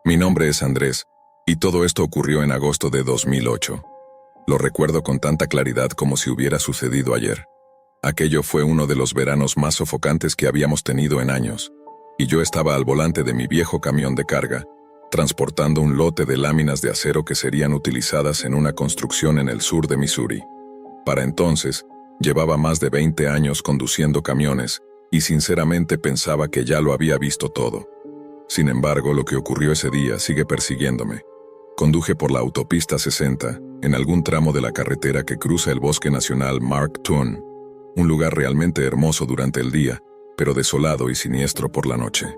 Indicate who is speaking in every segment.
Speaker 1: Mi nombre es Andrés, y todo esto ocurrió en agosto de 2008. Lo recuerdo con tanta claridad como si hubiera sucedido ayer. Aquello fue uno de los veranos más sofocantes que habíamos tenido en años, y yo estaba al volante de mi viejo camión de carga, transportando un lote de láminas de acero que serían utilizadas en una construcción en el sur de Missouri. Para entonces, llevaba más de 20 años conduciendo camiones, y sinceramente pensaba que ya lo había visto todo. Sin embargo, lo que ocurrió ese día sigue persiguiéndome. Conduje por la autopista 60, en algún tramo de la carretera que cruza el Bosque Nacional Mark Twain, un lugar realmente hermoso durante el día, pero desolado y siniestro por la noche.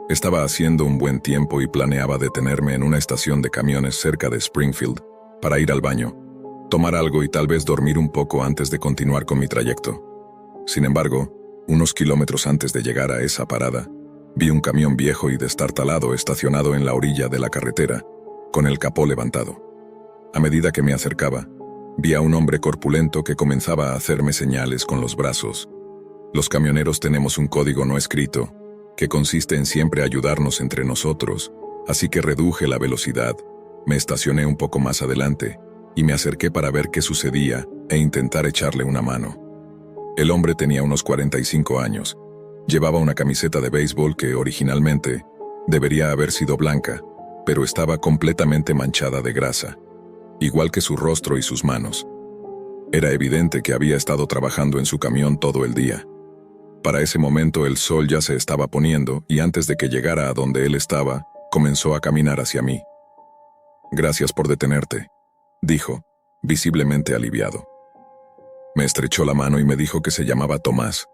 Speaker 1: Estaba haciendo un buen tiempo y planeaba detenerme en una estación de camiones cerca de Springfield para ir al baño, tomar algo y tal vez dormir un poco antes de continuar con mi trayecto. Sin embargo, unos kilómetros antes de llegar a esa parada, vi un camión viejo y destartalado estacionado en la orilla de la carretera, con el capó levantado. A medida que me acercaba, vi a un hombre corpulento que comenzaba a hacerme señales con los brazos. Los camioneros tenemos un código no escrito, que consiste en siempre ayudarnos entre nosotros, así que reduje la velocidad, me estacioné un poco más adelante, y me acerqué para ver qué sucedía e intentar echarle una mano. El hombre tenía unos 45 años. Llevaba una camiseta de béisbol que originalmente debería haber sido blanca, pero estaba completamente manchada de grasa, igual que su rostro y sus manos. Era evidente que había estado trabajando en su camión todo el día. Para ese momento el sol ya se estaba poniendo y antes de que llegara a donde él estaba, comenzó a caminar hacia mí. «Gracias por detenerte», dijo, visiblemente aliviado. Me estrechó la mano y me dijo que se llamaba Tomás.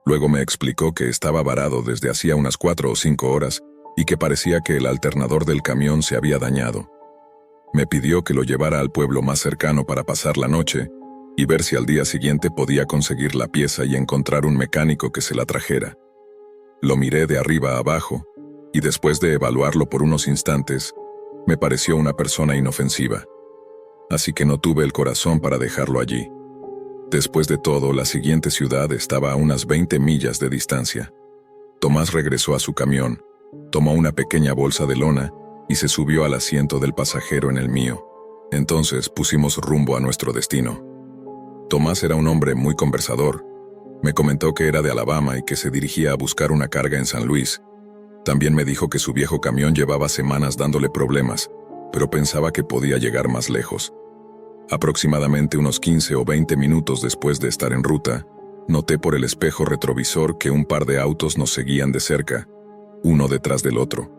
Speaker 1: Luego me explicó que estaba varado desde hacía unas 4 o 5 horas y que parecía que el alternador del camión se había dañado. Me pidió que lo llevara al pueblo más cercano para pasar la noche y ver si al día siguiente podía conseguir la pieza y encontrar un mecánico que se la trajera. Lo miré de arriba a abajo y después de evaluarlo por unos instantes, me pareció una persona inofensiva. Así que no tuve el corazón para dejarlo allí. Después de todo, la siguiente ciudad estaba a unas 20 millas de distancia. Tomás regresó a su camión, tomó una pequeña bolsa de lona y se subió al asiento del pasajero en el mío. Entonces pusimos rumbo a nuestro destino. Tomás era un hombre muy conversador. Me comentó que era de Alabama y que se dirigía a buscar una carga en San Luis. También me dijo que su viejo camión llevaba semanas dándole problemas, pero pensaba que podía llegar más lejos. Aproximadamente unos 15 o 20 minutos después de estar en ruta, noté por el espejo retrovisor que un par de autos nos seguían de cerca, uno detrás del otro.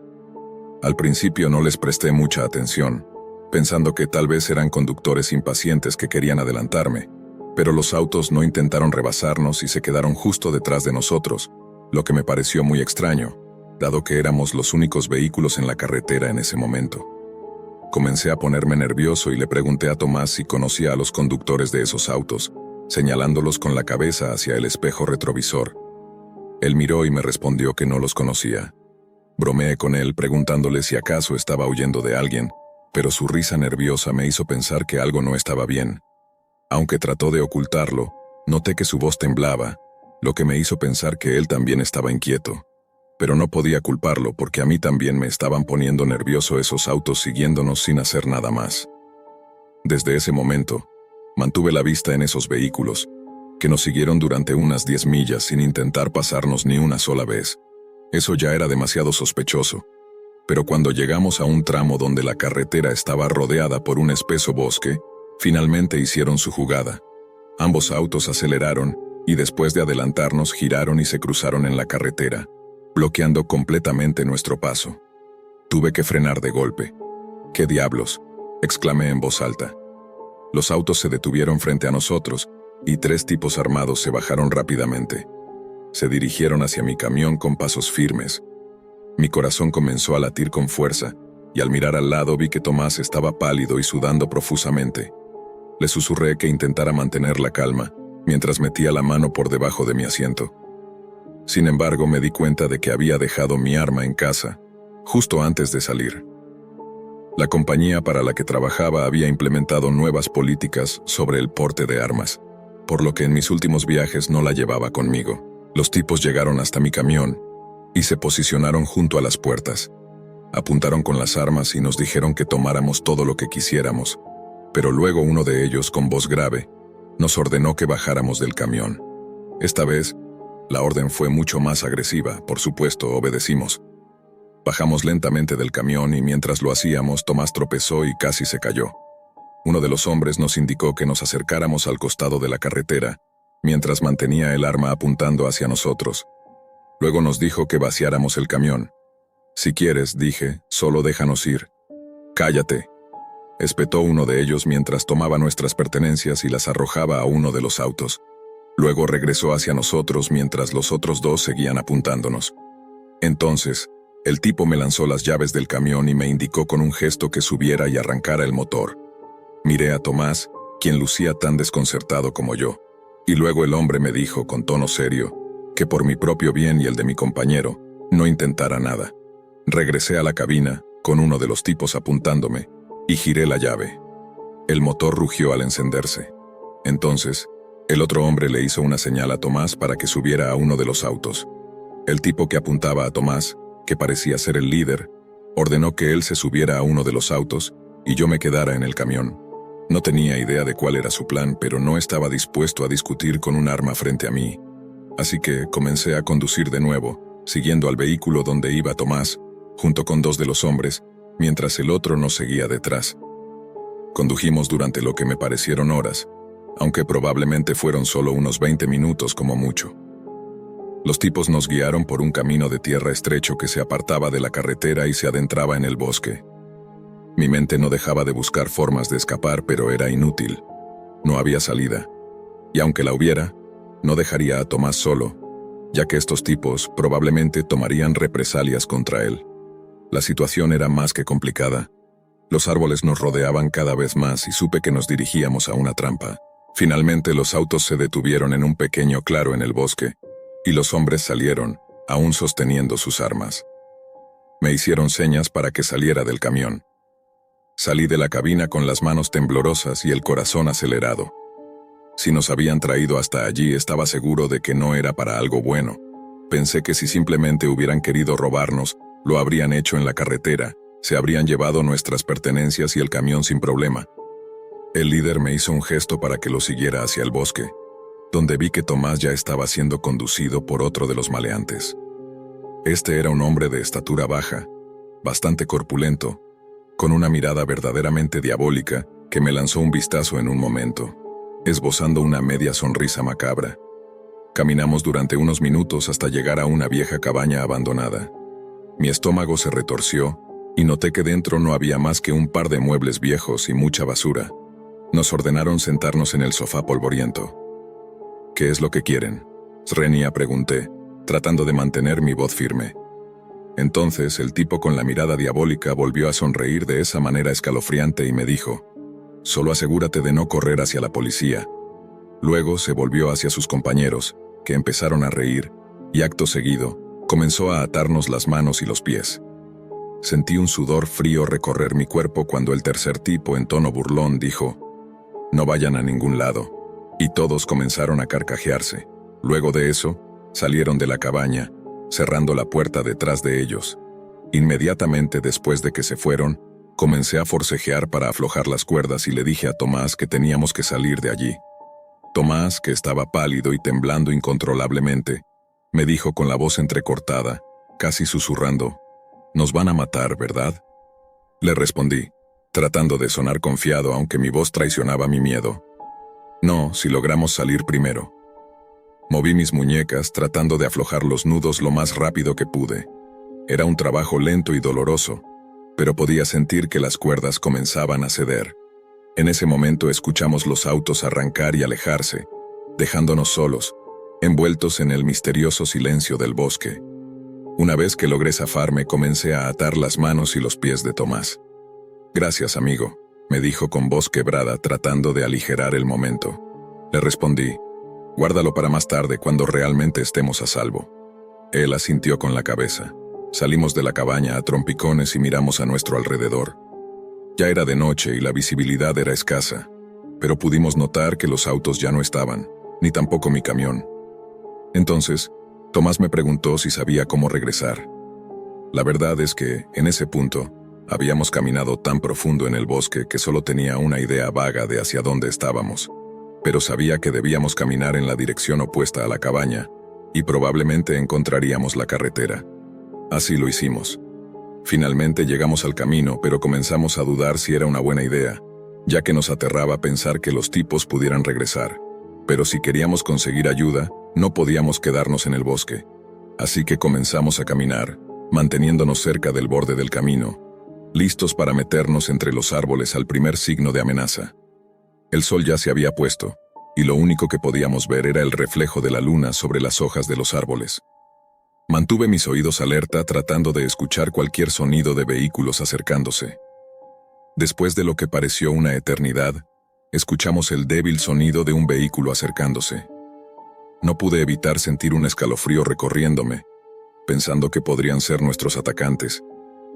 Speaker 1: Al principio no les presté mucha atención, pensando que tal vez eran conductores impacientes que querían adelantarme, pero los autos no intentaron rebasarnos y se quedaron justo detrás de nosotros, lo que me pareció muy extraño, dado que éramos los únicos vehículos en la carretera en ese momento. Comencé a ponerme nervioso y le pregunté a Tomás si conocía a los conductores de esos autos, señalándolos con la cabeza hacia el espejo retrovisor. Él miró y me respondió que no los conocía. Bromeé con él preguntándole si acaso estaba huyendo de alguien, pero su risa nerviosa me hizo pensar que algo no estaba bien. Aunque trató de ocultarlo, noté que su voz temblaba, lo que me hizo pensar que él también estaba inquieto. Pero no podía culparlo porque a mí también me estaban poniendo nervioso esos autos siguiéndonos sin hacer nada más. Desde ese momento, mantuve la vista en esos vehículos, que nos siguieron durante unas 10 millas sin intentar pasarnos ni una sola vez. Eso ya era demasiado sospechoso. Pero cuando llegamos a un tramo donde la carretera estaba rodeada por un espeso bosque, finalmente hicieron su jugada. Ambos autos aceleraron y después de adelantarnos giraron y se cruzaron en la carretera, bloqueando completamente nuestro paso. Tuve que frenar de golpe. «¿Qué diablos?», exclamé en voz alta. Los autos se detuvieron frente a nosotros y 3 tipos armados se bajaron rápidamente. Se dirigieron hacia mi camión con pasos firmes. Mi corazón comenzó a latir con fuerza y al mirar al lado vi que Tomás estaba pálido y sudando profusamente. Le susurré que intentara mantener la calma mientras metía la mano por debajo de mi asiento. Sin embargo, me di cuenta de que había dejado mi arma en casa, justo antes de salir. La compañía para la que trabajaba había implementado nuevas políticas sobre el porte de armas, por lo que en mis últimos viajes no la llevaba conmigo. Los tipos llegaron hasta mi camión y se posicionaron junto a las puertas. Apuntaron con las armas y nos dijeron que tomáramos todo lo que quisiéramos, pero luego uno de ellos, con voz grave, nos ordenó que bajáramos del camión. Esta vez, la orden fue mucho más agresiva, por supuesto, obedecimos. Bajamos lentamente del camión y mientras lo hacíamos, Tomás tropezó y casi se cayó. Uno de los hombres nos indicó que nos acercáramos al costado de la carretera, mientras mantenía el arma apuntando hacia nosotros. Luego nos dijo que vaciáramos el camión. «Si quieres», dije, «solo déjanos ir». «Cállate», espetó uno de ellos mientras tomaba nuestras pertenencias y las arrojaba a uno de los autos. Luego regresó hacia nosotros mientras los otros dos seguían apuntándonos. Entonces, el tipo me lanzó las llaves del camión y me indicó con un gesto que subiera y arrancara el motor. Miré a Tomás, quien lucía tan desconcertado como yo, y luego el hombre me dijo con tono serio que por mi propio bien y el de mi compañero, no intentara nada. Regresé a la cabina, con uno de los tipos apuntándome, y giré la llave. El motor rugió al encenderse. Entonces, el otro hombre le hizo una señal a Tomás para que subiera a uno de los autos. El tipo que apuntaba a Tomás, que parecía ser el líder, ordenó que él se subiera a uno de los autos y yo me quedara en el camión. No tenía idea de cuál era su plan, pero no estaba dispuesto a discutir con un arma frente a mí. Así que comencé a conducir de nuevo, siguiendo al vehículo donde iba Tomás, junto con dos de los hombres, mientras el otro nos seguía detrás. Condujimos durante lo que me parecieron horas, aunque probablemente fueron solo unos 20 minutos como mucho. Los tipos nos guiaron por un camino de tierra estrecho que se apartaba de la carretera y se adentraba en el bosque. Mi mente no dejaba de buscar formas de escapar, pero era inútil. No había salida. Y aunque la hubiera, no dejaría a Tomás solo, ya que estos tipos probablemente tomarían represalias contra él. La situación era más que complicada. Los árboles nos rodeaban cada vez más y supe que nos dirigíamos a una trampa. Finalmente los autos se detuvieron en un pequeño claro en el bosque, y los hombres salieron, aún sosteniendo sus armas. Me hicieron señas para que saliera del camión. Salí de la cabina con las manos temblorosas y el corazón acelerado. Si nos habían traído hasta allí, estaba seguro de que no era para algo bueno. Pensé que si simplemente hubieran querido robarnos, lo habrían hecho en la carretera, se habrían llevado nuestras pertenencias y el camión sin problema. El líder me hizo un gesto para que lo siguiera hacia el bosque, donde vi que Tomás ya estaba siendo conducido por otro de los maleantes. Este era un hombre de estatura baja, bastante corpulento, con una mirada verdaderamente diabólica que me lanzó un vistazo en un momento, esbozando una media sonrisa macabra. Caminamos durante unos minutos hasta llegar a una vieja cabaña abandonada. Mi estómago se retorció y noté que dentro no había más que un par de muebles viejos y mucha basura. Nos ordenaron sentarnos en el sofá polvoriento. «¿Qué es lo que quieren?», Srenia pregunté, tratando de mantener mi voz firme. Entonces el tipo con la mirada diabólica volvió a sonreír de esa manera escalofriante y me dijo: «Solo asegúrate de no correr hacia la policía». Luego se volvió hacia sus compañeros, que empezaron a reír, y acto seguido, comenzó a atarnos las manos y los pies. Sentí un sudor frío recorrer mi cuerpo cuando el tercer tipo, en tono burlón, dijo: «No vayan a ningún lado», y todos comenzaron a carcajearse. Luego de eso, salieron de la cabaña, cerrando la puerta detrás de ellos. Inmediatamente después de que se fueron, comencé a forcejear para aflojar las cuerdas y le dije a Tomás que teníamos que salir de allí. Tomás, que estaba pálido y temblando incontrolablemente, me dijo con la voz entrecortada, casi susurrando: «Nos van a matar, ¿verdad?». Le respondí, tratando de sonar confiado aunque mi voz traicionaba mi miedo: «No, si logramos salir primero». Moví mis muñecas tratando de aflojar los nudos lo más rápido que pude. Era un trabajo lento y doloroso, pero podía sentir que las cuerdas comenzaban a ceder. En ese momento escuchamos los autos arrancar y alejarse, dejándonos solos, envueltos en el misterioso silencio del bosque. Una vez que logré zafarme, comencé a atar las manos y los pies de Tomás. «Gracias, amigo», me dijo con voz quebrada, tratando de aligerar el momento. Le respondí: «Guárdalo para más tarde, cuando realmente estemos a salvo». Él asintió con la cabeza. Salimos de la cabaña a trompicones y miramos a nuestro alrededor. Ya era de noche y la visibilidad era escasa, pero pudimos notar que los autos ya no estaban, ni tampoco mi camión. Entonces, Tomás me preguntó si sabía cómo regresar. La verdad es que, en ese punto, habíamos caminado tan profundo en el bosque que solo tenía una idea vaga de hacia dónde estábamos, pero sabía que debíamos caminar en la dirección opuesta a la cabaña, y probablemente encontraríamos la carretera. Así lo hicimos. Finalmente llegamos al camino, pero comenzamos a dudar si era una buena idea, ya que nos aterraba pensar que los tipos pudieran regresar. Pero si queríamos conseguir ayuda, no podíamos quedarnos en el bosque. Así que comenzamos a caminar, manteniéndonos cerca del borde del camino, listos para meternos entre los árboles al primer signo de amenaza. El sol ya se había puesto, y lo único que podíamos ver era el reflejo de la luna sobre las hojas de los árboles. Mantuve mis oídos alerta tratando de escuchar cualquier sonido de vehículos acercándose. Después de lo que pareció una eternidad, escuchamos el débil sonido de un vehículo acercándose. No pude evitar sentir un escalofrío recorriéndome, pensando que podrían ser nuestros atacantes.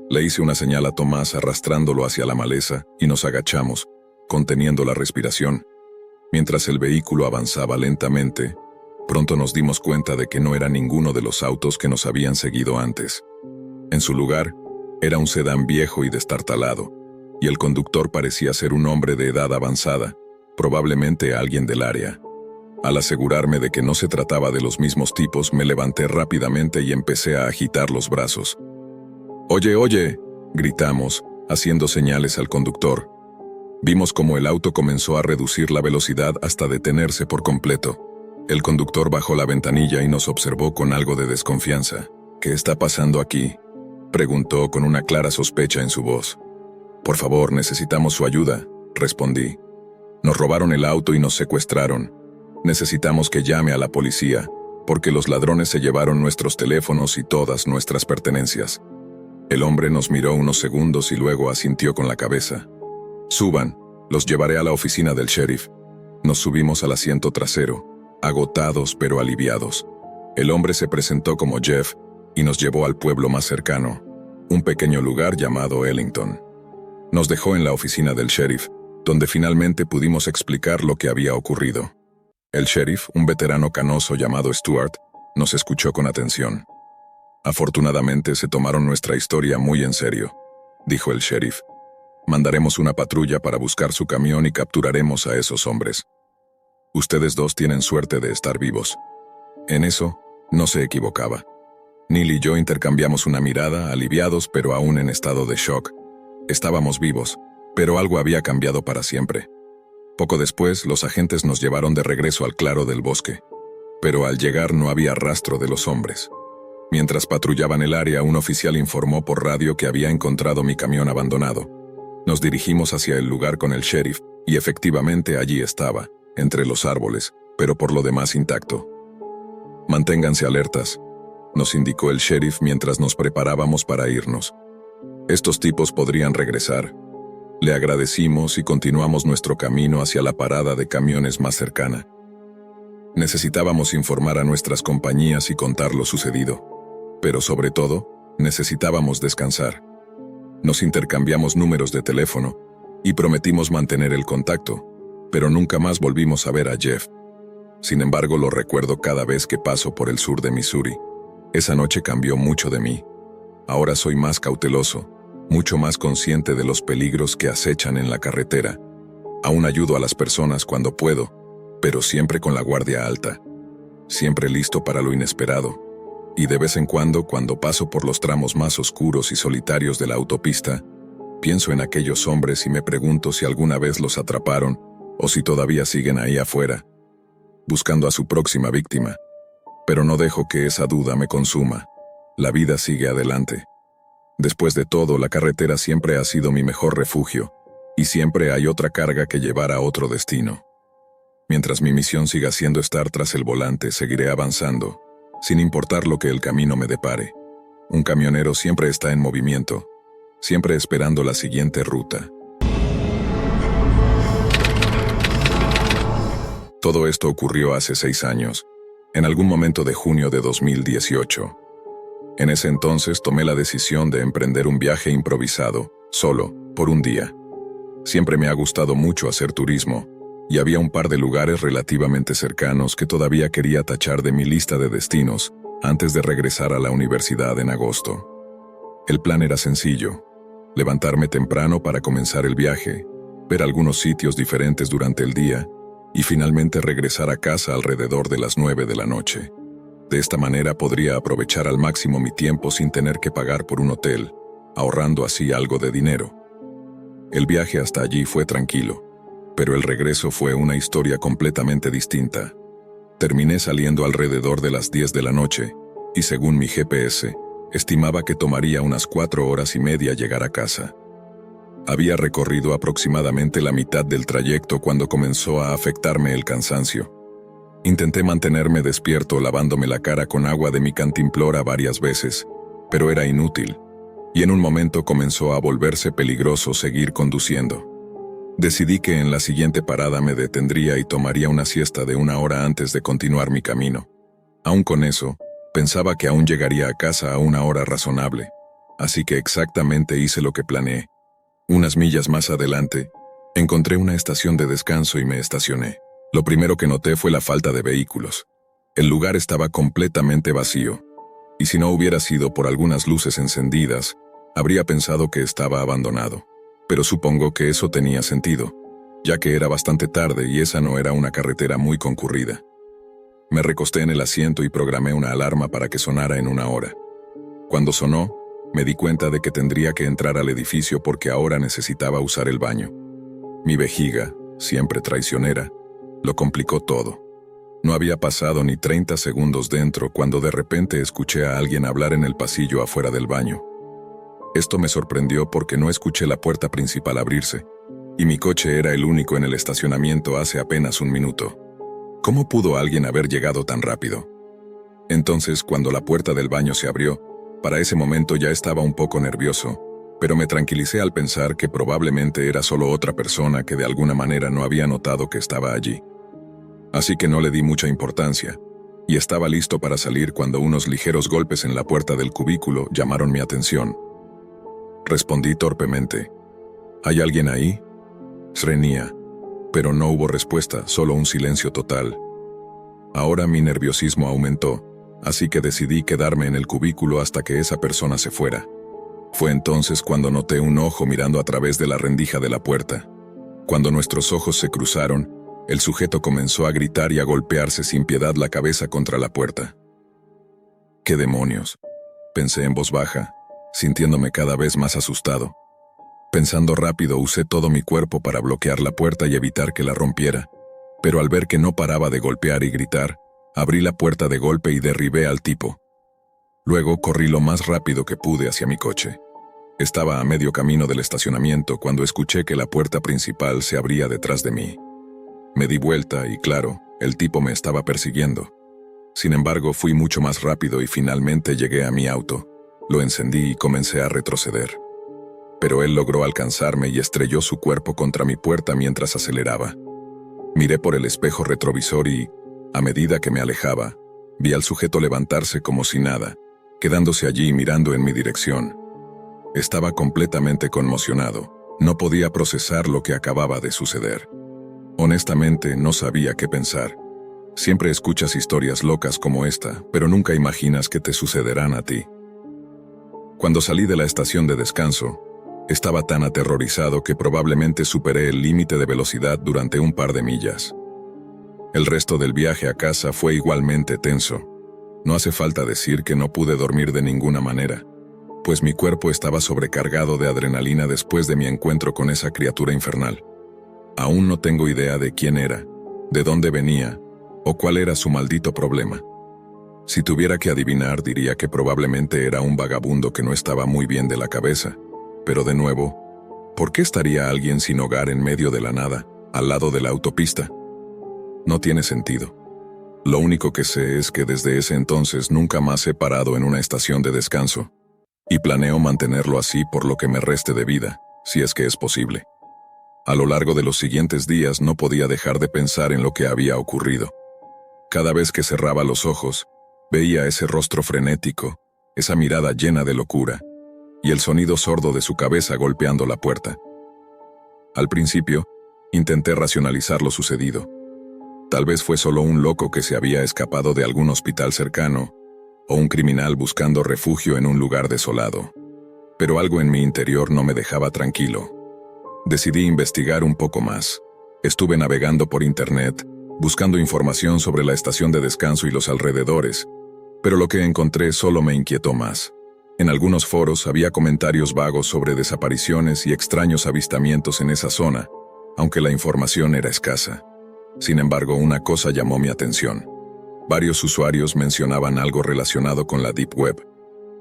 Speaker 1: Le hice una señal a Tomás arrastrándolo hacia la maleza y nos agachamos, conteniendo la respiración. Mientras el vehículo avanzaba lentamente, pronto nos dimos cuenta de que no era ninguno de los autos que nos habían seguido antes. En su lugar, era un sedán viejo y destartalado, y el conductor parecía ser un hombre de edad avanzada, probablemente alguien del área. Al asegurarme de que no se trataba de los mismos tipos, me levanté rápidamente y empecé a agitar los brazos. «Oye, oye», gritamos, haciendo señales al conductor. Vimos cómo el auto comenzó a reducir la velocidad hasta detenerse por completo. El conductor bajó la ventanilla y nos observó con algo de desconfianza. «¿Qué está pasando aquí?», preguntó con una clara sospecha en su voz. «Por favor, necesitamos su ayuda», respondí. «Nos robaron el auto y nos secuestraron. Necesitamos que llame a la policía, porque los ladrones se llevaron nuestros teléfonos y todas nuestras pertenencias». El hombre nos miró unos segundos y luego asintió con la cabeza. «Suban, los llevaré a la oficina del sheriff». Nos subimos al asiento trasero, agotados pero aliviados. El hombre se presentó como Jeff y nos llevó al pueblo más cercano, un pequeño lugar llamado Ellington. Nos dejó en la oficina del sheriff, donde finalmente pudimos explicar lo que había ocurrido. El sheriff, un veterano canoso llamado Stuart, nos escuchó con atención. «Afortunadamente se tomaron nuestra historia muy en serio», dijo el sheriff. «Mandaremos una patrulla para buscar su camión y capturaremos a esos hombres. Ustedes dos tienen suerte de estar vivos». En eso, no se equivocaba. Neil y yo intercambiamos una mirada, aliviados pero aún en estado de shock. Estábamos vivos, pero algo había cambiado para siempre. Poco después, los agentes nos llevaron de regreso al claro del bosque. Pero al llegar no había rastro de los hombres. Mientras patrullaban el área, un oficial informó por radio que había encontrado mi camión abandonado. Nos dirigimos hacia el lugar con el sheriff, y efectivamente allí estaba, entre los árboles, pero por lo demás intacto. «Manténganse alertas», nos indicó el sheriff mientras nos preparábamos para irnos. «Estos tipos podrían regresar». Le agradecimos y continuamos nuestro camino hacia la parada de camiones más cercana. Necesitábamos informar a nuestras compañías y contar lo sucedido. Pero sobre todo, necesitábamos descansar. Nos intercambiamos números de teléfono y prometimos mantener el contacto, pero nunca más volvimos a ver a Jeff. Sin embargo, lo recuerdo cada vez que paso por el sur de Missouri. Esa noche cambió mucho de mí. Ahora soy más cauteloso, mucho más consciente de los peligros que acechan en la carretera. Aún ayudo a las personas cuando puedo, pero siempre con la guardia alta. Siempre listo para lo inesperado. Y de vez en cuando paso por los tramos más oscuros y solitarios de la autopista, pienso en aquellos hombres y me pregunto si alguna vez los atraparon o si todavía siguen ahí afuera, buscando a su próxima víctima. Pero no dejo que esa duda me consuma. La vida sigue adelante. Después de todo, la carretera siempre ha sido mi mejor refugio, y siempre hay otra carga que llevar a otro destino. Mientras mi misión siga siendo estar tras el volante, seguiré avanzando, sin importar lo que el camino me depare. Un camionero siempre está en movimiento, siempre esperando la siguiente ruta. Todo esto ocurrió hace 6 años, en algún momento de junio de 2018. En ese entonces tomé la decisión de emprender un viaje improvisado, solo, por un día. Siempre me ha gustado mucho hacer turismo, y había un par de lugares relativamente cercanos que todavía quería tachar de mi lista de destinos antes de regresar a la universidad en agosto. El plan era sencillo: levantarme temprano para comenzar el viaje, ver algunos sitios diferentes durante el día y finalmente regresar a casa alrededor de las 9 de la noche. De esta manera podría aprovechar al máximo mi tiempo sin tener que pagar por un hotel, ahorrando así algo de dinero. El viaje hasta allí fue tranquilo, pero el regreso fue una historia completamente distinta. Terminé saliendo alrededor de las 10 de la noche, y según mi GPS, estimaba que tomaría unas 4 horas y media llegar a casa. Había recorrido aproximadamente la mitad del trayecto cuando comenzó a afectarme el cansancio. Intenté mantenerme despierto lavándome la cara con agua de mi cantimplora varias veces, pero era inútil, y en un momento comenzó a volverse peligroso seguir conduciendo. Decidí que en la siguiente parada me detendría y tomaría una siesta de 1 hora antes de continuar mi camino. Aún con eso, pensaba que aún llegaría a casa a 1 hora razonable, así que exactamente hice lo que planeé. Unas millas más adelante, encontré una estación de descanso y me estacioné. Lo primero que noté fue la falta de vehículos. El lugar estaba completamente vacío, y si no hubiera sido por algunas luces encendidas, habría pensado que estaba abandonado. Pero supongo que eso tenía sentido, ya que era bastante tarde y esa no era una carretera muy concurrida. Me recosté en el asiento y programé una alarma para que sonara en 1 hora. Cuando sonó, me di cuenta de que tendría que entrar al edificio porque ahora necesitaba usar el baño. Mi vejiga, siempre traicionera, lo complicó todo. No había pasado ni 30 segundos dentro cuando de repente escuché a alguien hablar en el pasillo afuera del baño. Esto me sorprendió porque no escuché la puerta principal abrirse, y mi coche era el único en el estacionamiento hace apenas 1 minuto. ¿Cómo pudo alguien haber llegado tan rápido? Entonces, cuando la puerta del baño se abrió, para ese momento ya estaba un poco nervioso, pero me tranquilicé al pensar que probablemente era solo otra persona que de alguna manera no había notado que estaba allí. Así que no le di mucha importancia, y estaba listo para salir cuando unos ligeros golpes en la puerta del cubículo llamaron mi atención. Respondí torpemente: ¿Hay alguien ahí? Srenía. Pero no hubo respuesta, solo un silencio total. Ahora mi nerviosismo aumentó, así que decidí quedarme en el cubículo hasta que esa persona se fuera. Fue entonces cuando noté un ojo mirando a través de la rendija de la puerta. Cuando nuestros ojos se cruzaron, el sujeto comenzó a gritar y a golpearse sin piedad la cabeza contra la puerta. ¿Qué demonios?, pensé en voz baja, sintiéndome cada vez más asustado. Pensando rápido, usé todo mi cuerpo para bloquear la puerta y evitar que la rompiera, pero al ver que no paraba de golpear y gritar, abrí la puerta de golpe y derribé al tipo. Luego corrí lo más rápido que pude hacia mi coche. Estaba a medio camino del estacionamiento cuando escuché que la puerta principal se abría detrás de mí. Me di vuelta y, claro, el tipo me estaba persiguiendo. Sin embargo, fui mucho más rápido y finalmente llegué a mi auto. Lo encendí y comencé a retroceder. Pero él logró alcanzarme y estrelló su cuerpo contra mi puerta mientras aceleraba. Miré por el espejo retrovisor y, a medida que me alejaba, vi al sujeto levantarse como si nada, quedándose allí mirando en mi dirección. Estaba completamente conmocionado. No podía procesar lo que acababa de suceder. Honestamente, no sabía qué pensar. Siempre escuchas historias locas como esta, pero nunca imaginas que te sucederán a ti. Cuando salí de la estación de descanso, estaba tan aterrorizado que probablemente superé el límite de velocidad durante un par de millas. El resto del viaje a casa fue igualmente tenso. No hace falta decir que no pude dormir de ninguna manera, pues mi cuerpo estaba sobrecargado de adrenalina después de mi encuentro con esa criatura infernal. Aún no tengo idea de quién era, de dónde venía, o cuál era su maldito problema. Si tuviera que adivinar, diría que probablemente era un vagabundo que no estaba muy bien de la cabeza. Pero de nuevo, ¿por qué estaría alguien sin hogar en medio de la nada, al lado de la autopista? No tiene sentido. Lo único que sé es que desde ese entonces nunca más he parado en una estación de descanso, y planeo mantenerlo así por lo que me reste de vida, si es que es posible. A lo largo de los siguientes días no podía dejar de pensar en lo que había ocurrido. Cada vez que cerraba los ojos, veía ese rostro frenético, esa mirada llena de locura, y el sonido sordo de su cabeza golpeando la puerta. Al principio, intenté racionalizar lo sucedido. Tal vez fue solo un loco que se había escapado de algún hospital cercano, o un criminal buscando refugio en un lugar desolado. Pero algo en mi interior no me dejaba tranquilo. Decidí investigar un poco más. Estuve navegando por internet, buscando información sobre la estación de descanso y los alrededores, pero lo que encontré solo me inquietó más. En algunos foros había comentarios vagos sobre desapariciones y extraños avistamientos en esa zona, aunque la información era escasa. Sin embargo, una cosa llamó mi atención. Varios usuarios mencionaban algo relacionado con la Deep Web.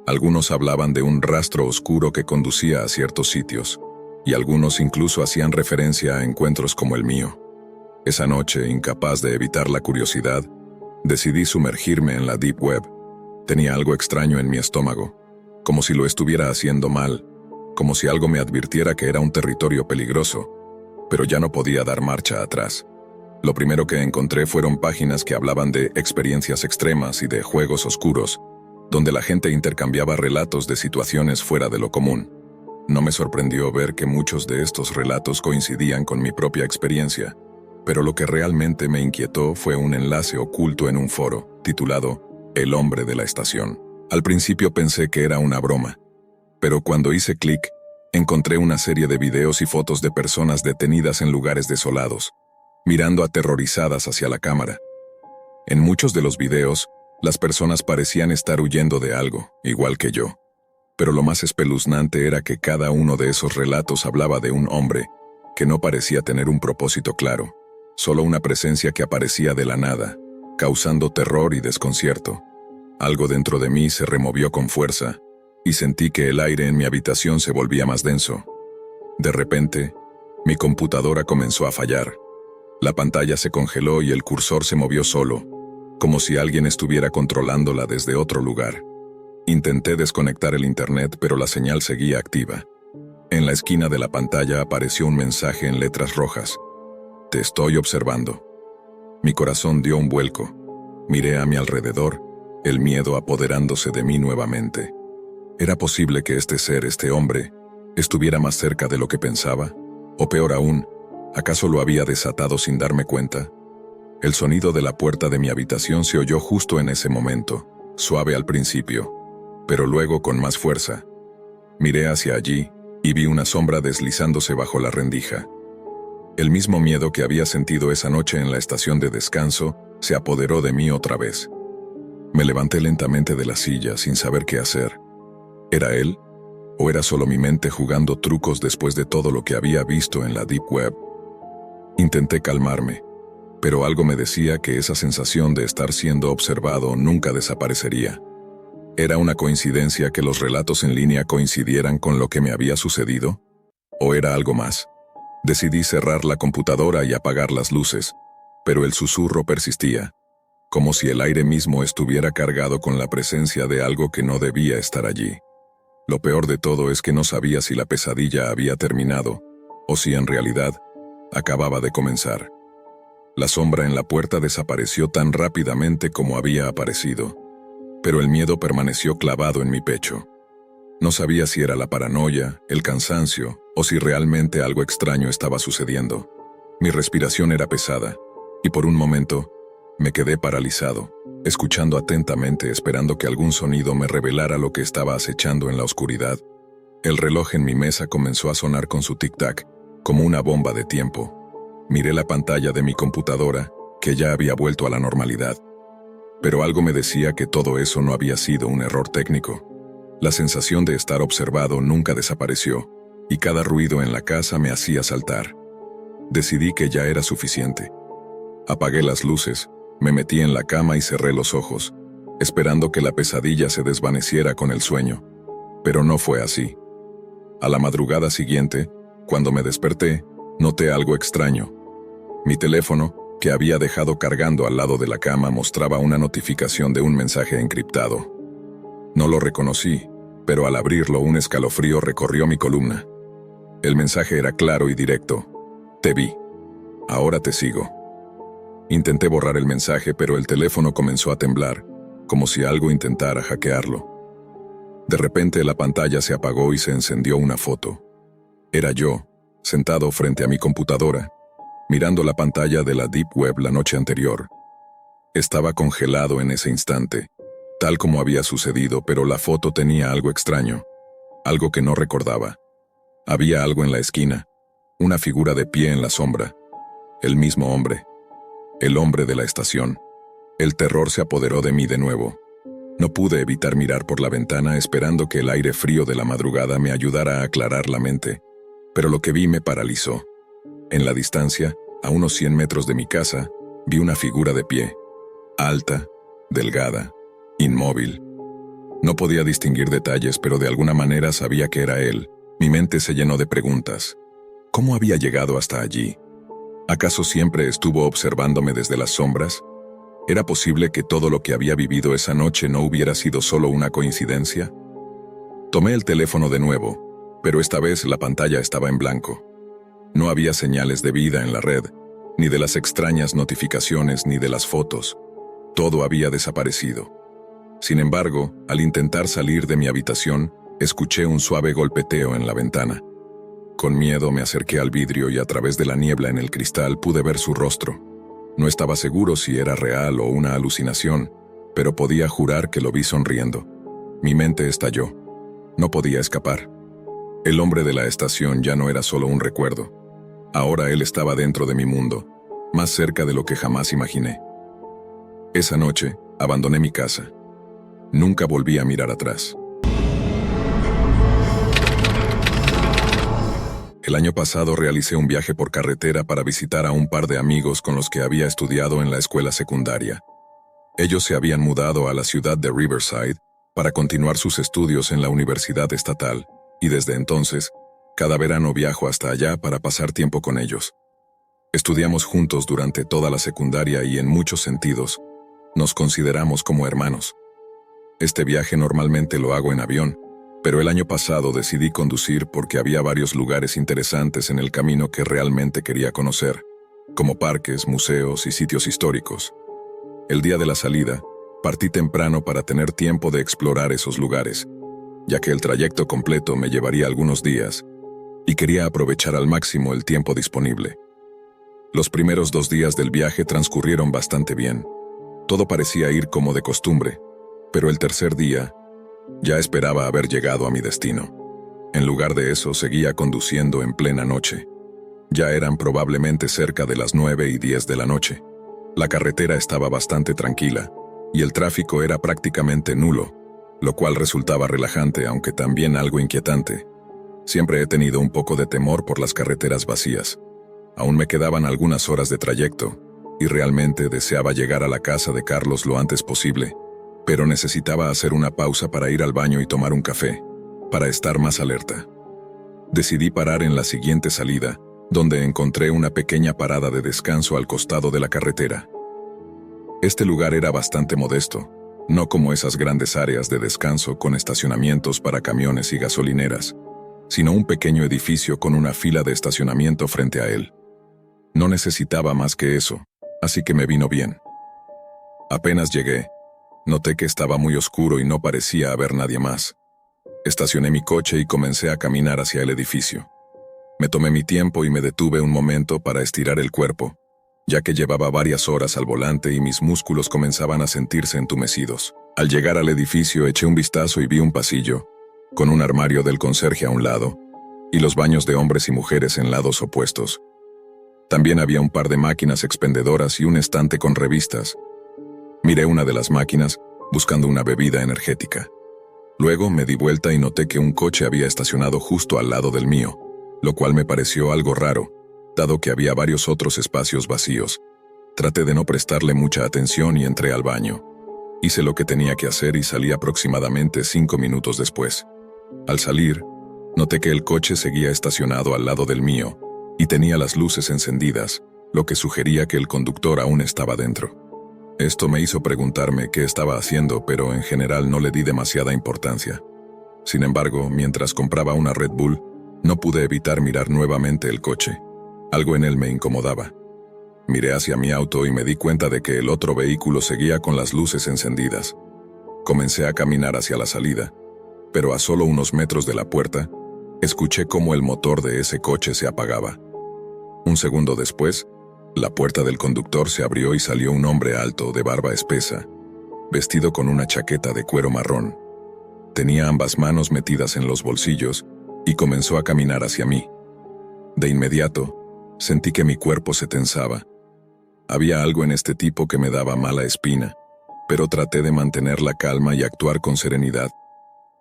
Speaker 1: Algunos hablaban de un rastro oscuro que conducía a ciertos sitios, y algunos incluso hacían referencia a encuentros como el mío. Esa noche, incapaz de evitar la curiosidad, decidí sumergirme en la Deep Web. Tenía algo extraño en mi estómago, como si lo estuviera haciendo mal, como si algo me advirtiera que era un territorio peligroso, pero ya no podía dar marcha atrás. Lo primero que encontré fueron páginas que hablaban de experiencias extremas y de juegos oscuros, donde la gente intercambiaba relatos de situaciones fuera de lo común. No me sorprendió ver que muchos de estos relatos coincidían con mi propia experiencia, pero lo que realmente me inquietó fue un enlace oculto en un foro, titulado El hombre de la estación. Al principio pensé que era una broma, pero cuando hice clic, encontré una serie de videos y fotos de personas detenidas en lugares desolados, mirando aterrorizadas hacia la cámara. En muchos de los videos, las personas parecían estar huyendo de algo, igual que yo. Pero lo más espeluznante era que cada uno de esos relatos hablaba de un hombre que no parecía tener un propósito claro, solo una presencia que aparecía de la nada, causando terror y desconcierto. Algo dentro de mí se removió con fuerza, y sentí que el aire en mi habitación se volvía más denso. De repente, mi computadora comenzó a fallar. La pantalla se congeló y el cursor se movió solo, como si alguien estuviera controlándola desde otro lugar. Intenté desconectar el internet, pero la señal seguía activa. En la esquina de la pantalla apareció un mensaje en letras rojas. Te estoy observando. Mi corazón dio un vuelco. Miré a mi alrededor, el miedo apoderándose de mí nuevamente. ¿Era posible que este hombre, estuviera más cerca de lo que pensaba? O peor aún, ¿acaso lo había desatado sin darme cuenta? El sonido de la puerta de mi habitación se oyó justo en ese momento, suave al principio, pero luego con más fuerza. Miré hacia allí y vi una sombra deslizándose bajo la rendija. El mismo miedo que había sentido esa noche en la estación de descanso se apoderó de mí otra vez. Me levanté lentamente de la silla sin saber qué hacer. ¿Era él? ¿O era solo mi mente jugando trucos después de todo lo que había visto en la Deep Web? Intenté calmarme, pero algo me decía que esa sensación de estar siendo observado nunca desaparecería. ¿Era una coincidencia que los relatos en línea coincidieran con lo que me había sucedido? ¿O era algo más? Decidí cerrar la computadora y apagar las luces, pero el susurro persistía, como si el aire mismo estuviera cargado con la presencia de algo que no debía estar allí. Lo peor de todo es que no sabía si la pesadilla había terminado, o si en realidad acababa de comenzar. La sombra en la puerta desapareció tan rápidamente como había aparecido, pero el miedo permaneció clavado en mi pecho. No sabía si era la paranoia, el cansancio, o si realmente algo extraño estaba sucediendo. Mi respiración era pesada, y por un momento me quedé paralizado, escuchando atentamente, esperando que algún sonido me revelara lo que estaba acechando en la oscuridad. El reloj en mi mesa comenzó a sonar con su tic-tac, como una bomba de tiempo. Miré la pantalla de mi computadora, que ya había vuelto a la normalidad. Pero algo me decía que todo eso no había sido un error técnico. La sensación de estar observado nunca desapareció, y cada ruido en la casa me hacía saltar. Decidí que ya era suficiente. Apagué las luces, me metí en la cama y cerré los ojos, esperando que la pesadilla se desvaneciera con el sueño. Pero no fue así. A la madrugada siguiente, cuando me desperté, noté algo extraño. Mi teléfono, que había dejado cargando al lado de la cama, mostraba una notificación de un mensaje encriptado. No lo reconocí, pero al abrirlo un escalofrío recorrió mi columna. El mensaje era claro y directo. Te vi. Ahora te sigo. Intenté borrar el mensaje, pero el teléfono comenzó a temblar, como si algo intentara hackearlo. De repente la pantalla se apagó y se encendió una foto. Era yo, sentado frente a mi computadora, mirando la pantalla de la Deep Web la noche anterior. Estaba congelado en ese instante, tal como había sucedido, pero la foto tenía algo extraño. algo que no recordaba. Había algo en la esquina, una figura de pie en la sombra. El mismo hombre. El hombre de la estación. El terror se apoderó de mí de nuevo. No pude evitar mirar por la ventana esperando que el aire frío de la madrugada me ayudara a aclarar la mente, pero lo que vi me paralizó. En la distancia, a unos 100 metros de mi casa, vi una figura de pie, alta, delgada, inmóvil. No podía distinguir detalles, pero de alguna manera sabía que era él. Mi mente se llenó de preguntas. ¿Cómo había llegado hasta allí? ¿Acaso siempre estuvo observándome desde las sombras? ¿Era posible que todo lo que había vivido esa noche no hubiera sido solo una coincidencia? Tomé el teléfono de nuevo, pero esta vez la pantalla estaba en blanco. No había señales de vida en la red, ni de las extrañas notificaciones ni de las fotos. Todo había desaparecido. Sin embargo, al intentar salir de mi habitación, escuché un suave golpeteo en la ventana. Con miedo me acerqué al vidrio y a través de la niebla en el cristal pude ver su rostro. No estaba seguro si era real o una alucinación, pero podía jurar que lo vi sonriendo. Mi mente estalló. No podía escapar. El hombre de la estación ya no era solo un recuerdo. Ahora él estaba dentro de mi mundo, más cerca de lo que jamás imaginé. Esa noche, abandoné mi casa. Nunca volví a mirar atrás. El año pasado realicé un viaje por carretera para visitar a un par de amigos con los que había estudiado en la escuela secundaria. Ellos se habían mudado a la ciudad de Riverside para continuar sus estudios en la universidad estatal, y desde entonces, cada verano viajo hasta allá para pasar tiempo con ellos. Estudiamos juntos durante toda la secundaria y en muchos sentidos, nos consideramos como hermanos. Este viaje normalmente lo hago en avión, pero el año pasado decidí conducir porque había varios lugares interesantes en el camino que realmente quería conocer, como parques, museos y sitios históricos. El día de la salida, partí temprano para tener tiempo de explorar esos lugares, ya que el trayecto completo me llevaría algunos días, y quería aprovechar al máximo el tiempo disponible. Los primeros 2 días del viaje transcurrieron bastante bien. Todo parecía ir como de costumbre, pero el tercer día, ya esperaba haber llegado a mi destino. En lugar de eso, seguía conduciendo en plena noche. Ya eran probablemente cerca de las 9:10 de la noche. La carretera estaba bastante tranquila, y el tráfico era prácticamente nulo, lo cual resultaba relajante aunque también algo inquietante. Siempre he tenido un poco de temor por las carreteras vacías. Aún me quedaban algunas horas de trayecto, y realmente deseaba llegar a la casa de Carlos lo antes posible, pero necesitaba hacer una pausa para ir al baño y tomar un café, para estar más alerta. Decidí parar en la siguiente salida, donde encontré una pequeña parada de descanso al costado de la carretera. Este lugar era bastante modesto, no como esas grandes áreas de descanso con estacionamientos para camiones y gasolineras, sino un pequeño edificio con una fila de estacionamiento frente a él. No necesitaba más que eso, así que me vino bien. Apenas llegué, noté que estaba muy oscuro y no parecía haber nadie más. Estacioné mi coche y comencé a caminar hacia el edificio. Me tomé mi tiempo y me detuve un momento para estirar el cuerpo, ya que llevaba varias horas al volante y mis músculos comenzaban a sentirse entumecidos. Al llegar al edificio eché un vistazo y vi un pasillo, con un armario del conserje a un lado, y los baños de hombres y mujeres en lados opuestos. También había un par de máquinas expendedoras y un estante con revistas. Miré una de las máquinas, buscando una bebida energética. Luego me di vuelta y noté que un coche había estacionado justo al lado del mío, lo cual me pareció algo raro, dado que había varios otros espacios vacíos. Traté de no prestarle mucha atención y entré al baño. Hice lo que tenía que hacer y salí aproximadamente 5 minutos después. Al salir, noté que el coche seguía estacionado al lado del mío, y tenía las luces encendidas, lo que sugería que el conductor aún estaba dentro. Esto me hizo preguntarme qué estaba haciendo, pero en general no le di demasiada importancia. Sin embargo, mientras compraba una Red Bull, no pude evitar mirar nuevamente el coche. Algo en él me incomodaba. Miré hacia mi auto y me di cuenta de que el otro vehículo seguía con las luces encendidas. Comencé a caminar hacia la salida, pero a solo unos metros de la puerta, escuché cómo el motor de ese coche se apagaba. Un segundo después, la puerta del conductor se abrió y salió un hombre alto, de barba espesa, vestido con una chaqueta de cuero marrón. Tenía ambas manos metidas en los bolsillos y comenzó a caminar hacia mí. De inmediato, sentí que mi cuerpo se tensaba. Había algo en este tipo que me daba mala espina, pero traté de mantener la calma y actuar con serenidad.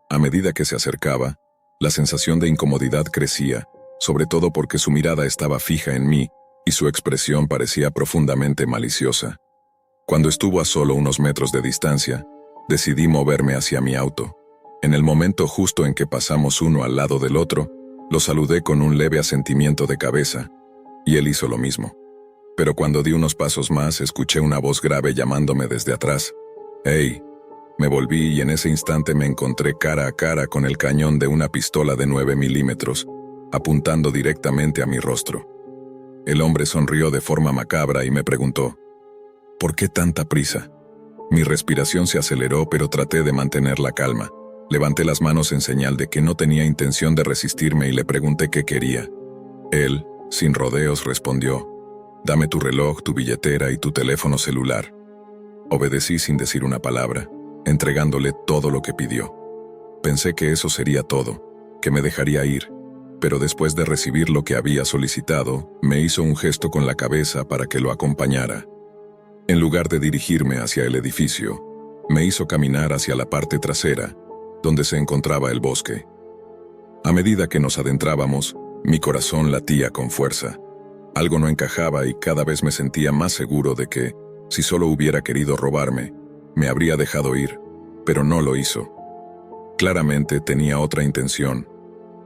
Speaker 1: A medida que se acercaba, la sensación de incomodidad crecía, sobre todo porque su mirada estaba fija en mí y su expresión parecía profundamente maliciosa. Cuando estuvo a solo unos metros de distancia, decidí moverme hacia mi auto. En el momento justo en que pasamos uno al lado del otro, lo saludé con un leve asentimiento de cabeza, y él hizo lo mismo. Pero cuando di unos pasos más, escuché una voz grave llamándome desde atrás. «¡Hey!». Me volví y en ese instante me encontré cara a cara con el cañón de una pistola de 9 milímetros, apuntando directamente a mi rostro. El hombre sonrió de forma macabra y me preguntó, «¿Por qué tanta prisa?». Mi respiración se aceleró, pero traté de mantener la calma. Levanté las manos en señal de que no tenía intención de resistirme y le pregunté qué quería. Él, sin rodeos, respondió, «Dame tu reloj, tu billetera y tu teléfono celular». Obedecí sin decir una palabra, entregándole todo lo que pidió. Pensé que eso sería todo, que me dejaría ir, pero después de recibir lo que había solicitado, me hizo un gesto con la cabeza para que lo acompañara. En lugar de dirigirme hacia el edificio, me hizo caminar hacia la parte trasera, donde se encontraba el bosque. A medida que nos adentrábamos, mi corazón latía con fuerza. Algo no encajaba y cada vez me sentía más seguro de que, si solo hubiera querido robarme, me habría dejado ir, pero no lo hizo. Claramente tenía otra intención.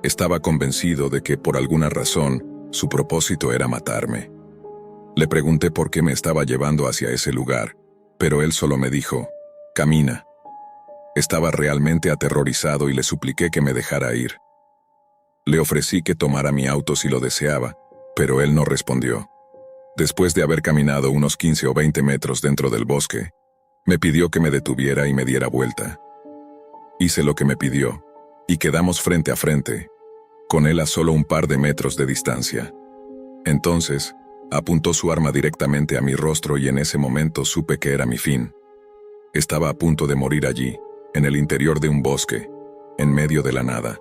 Speaker 1: Estaba convencido de que, por alguna razón, su propósito era matarme. Le pregunté por qué me estaba llevando hacia ese lugar, pero él solo me dijo, «Camina». Estaba realmente aterrorizado y le supliqué que me dejara ir. Le ofrecí que tomara mi auto si lo deseaba, pero él no respondió. Después de haber caminado unos 15 o 20 metros dentro del bosque, me pidió que me detuviera y me diera vuelta. Hice lo que me pidió, y quedamos frente a frente, con él a solo un par de metros de distancia. Entonces, apuntó su arma directamente a mi rostro y en ese momento supe que era mi fin. Estaba a punto de morir allí, en el interior de un bosque, en medio de la nada.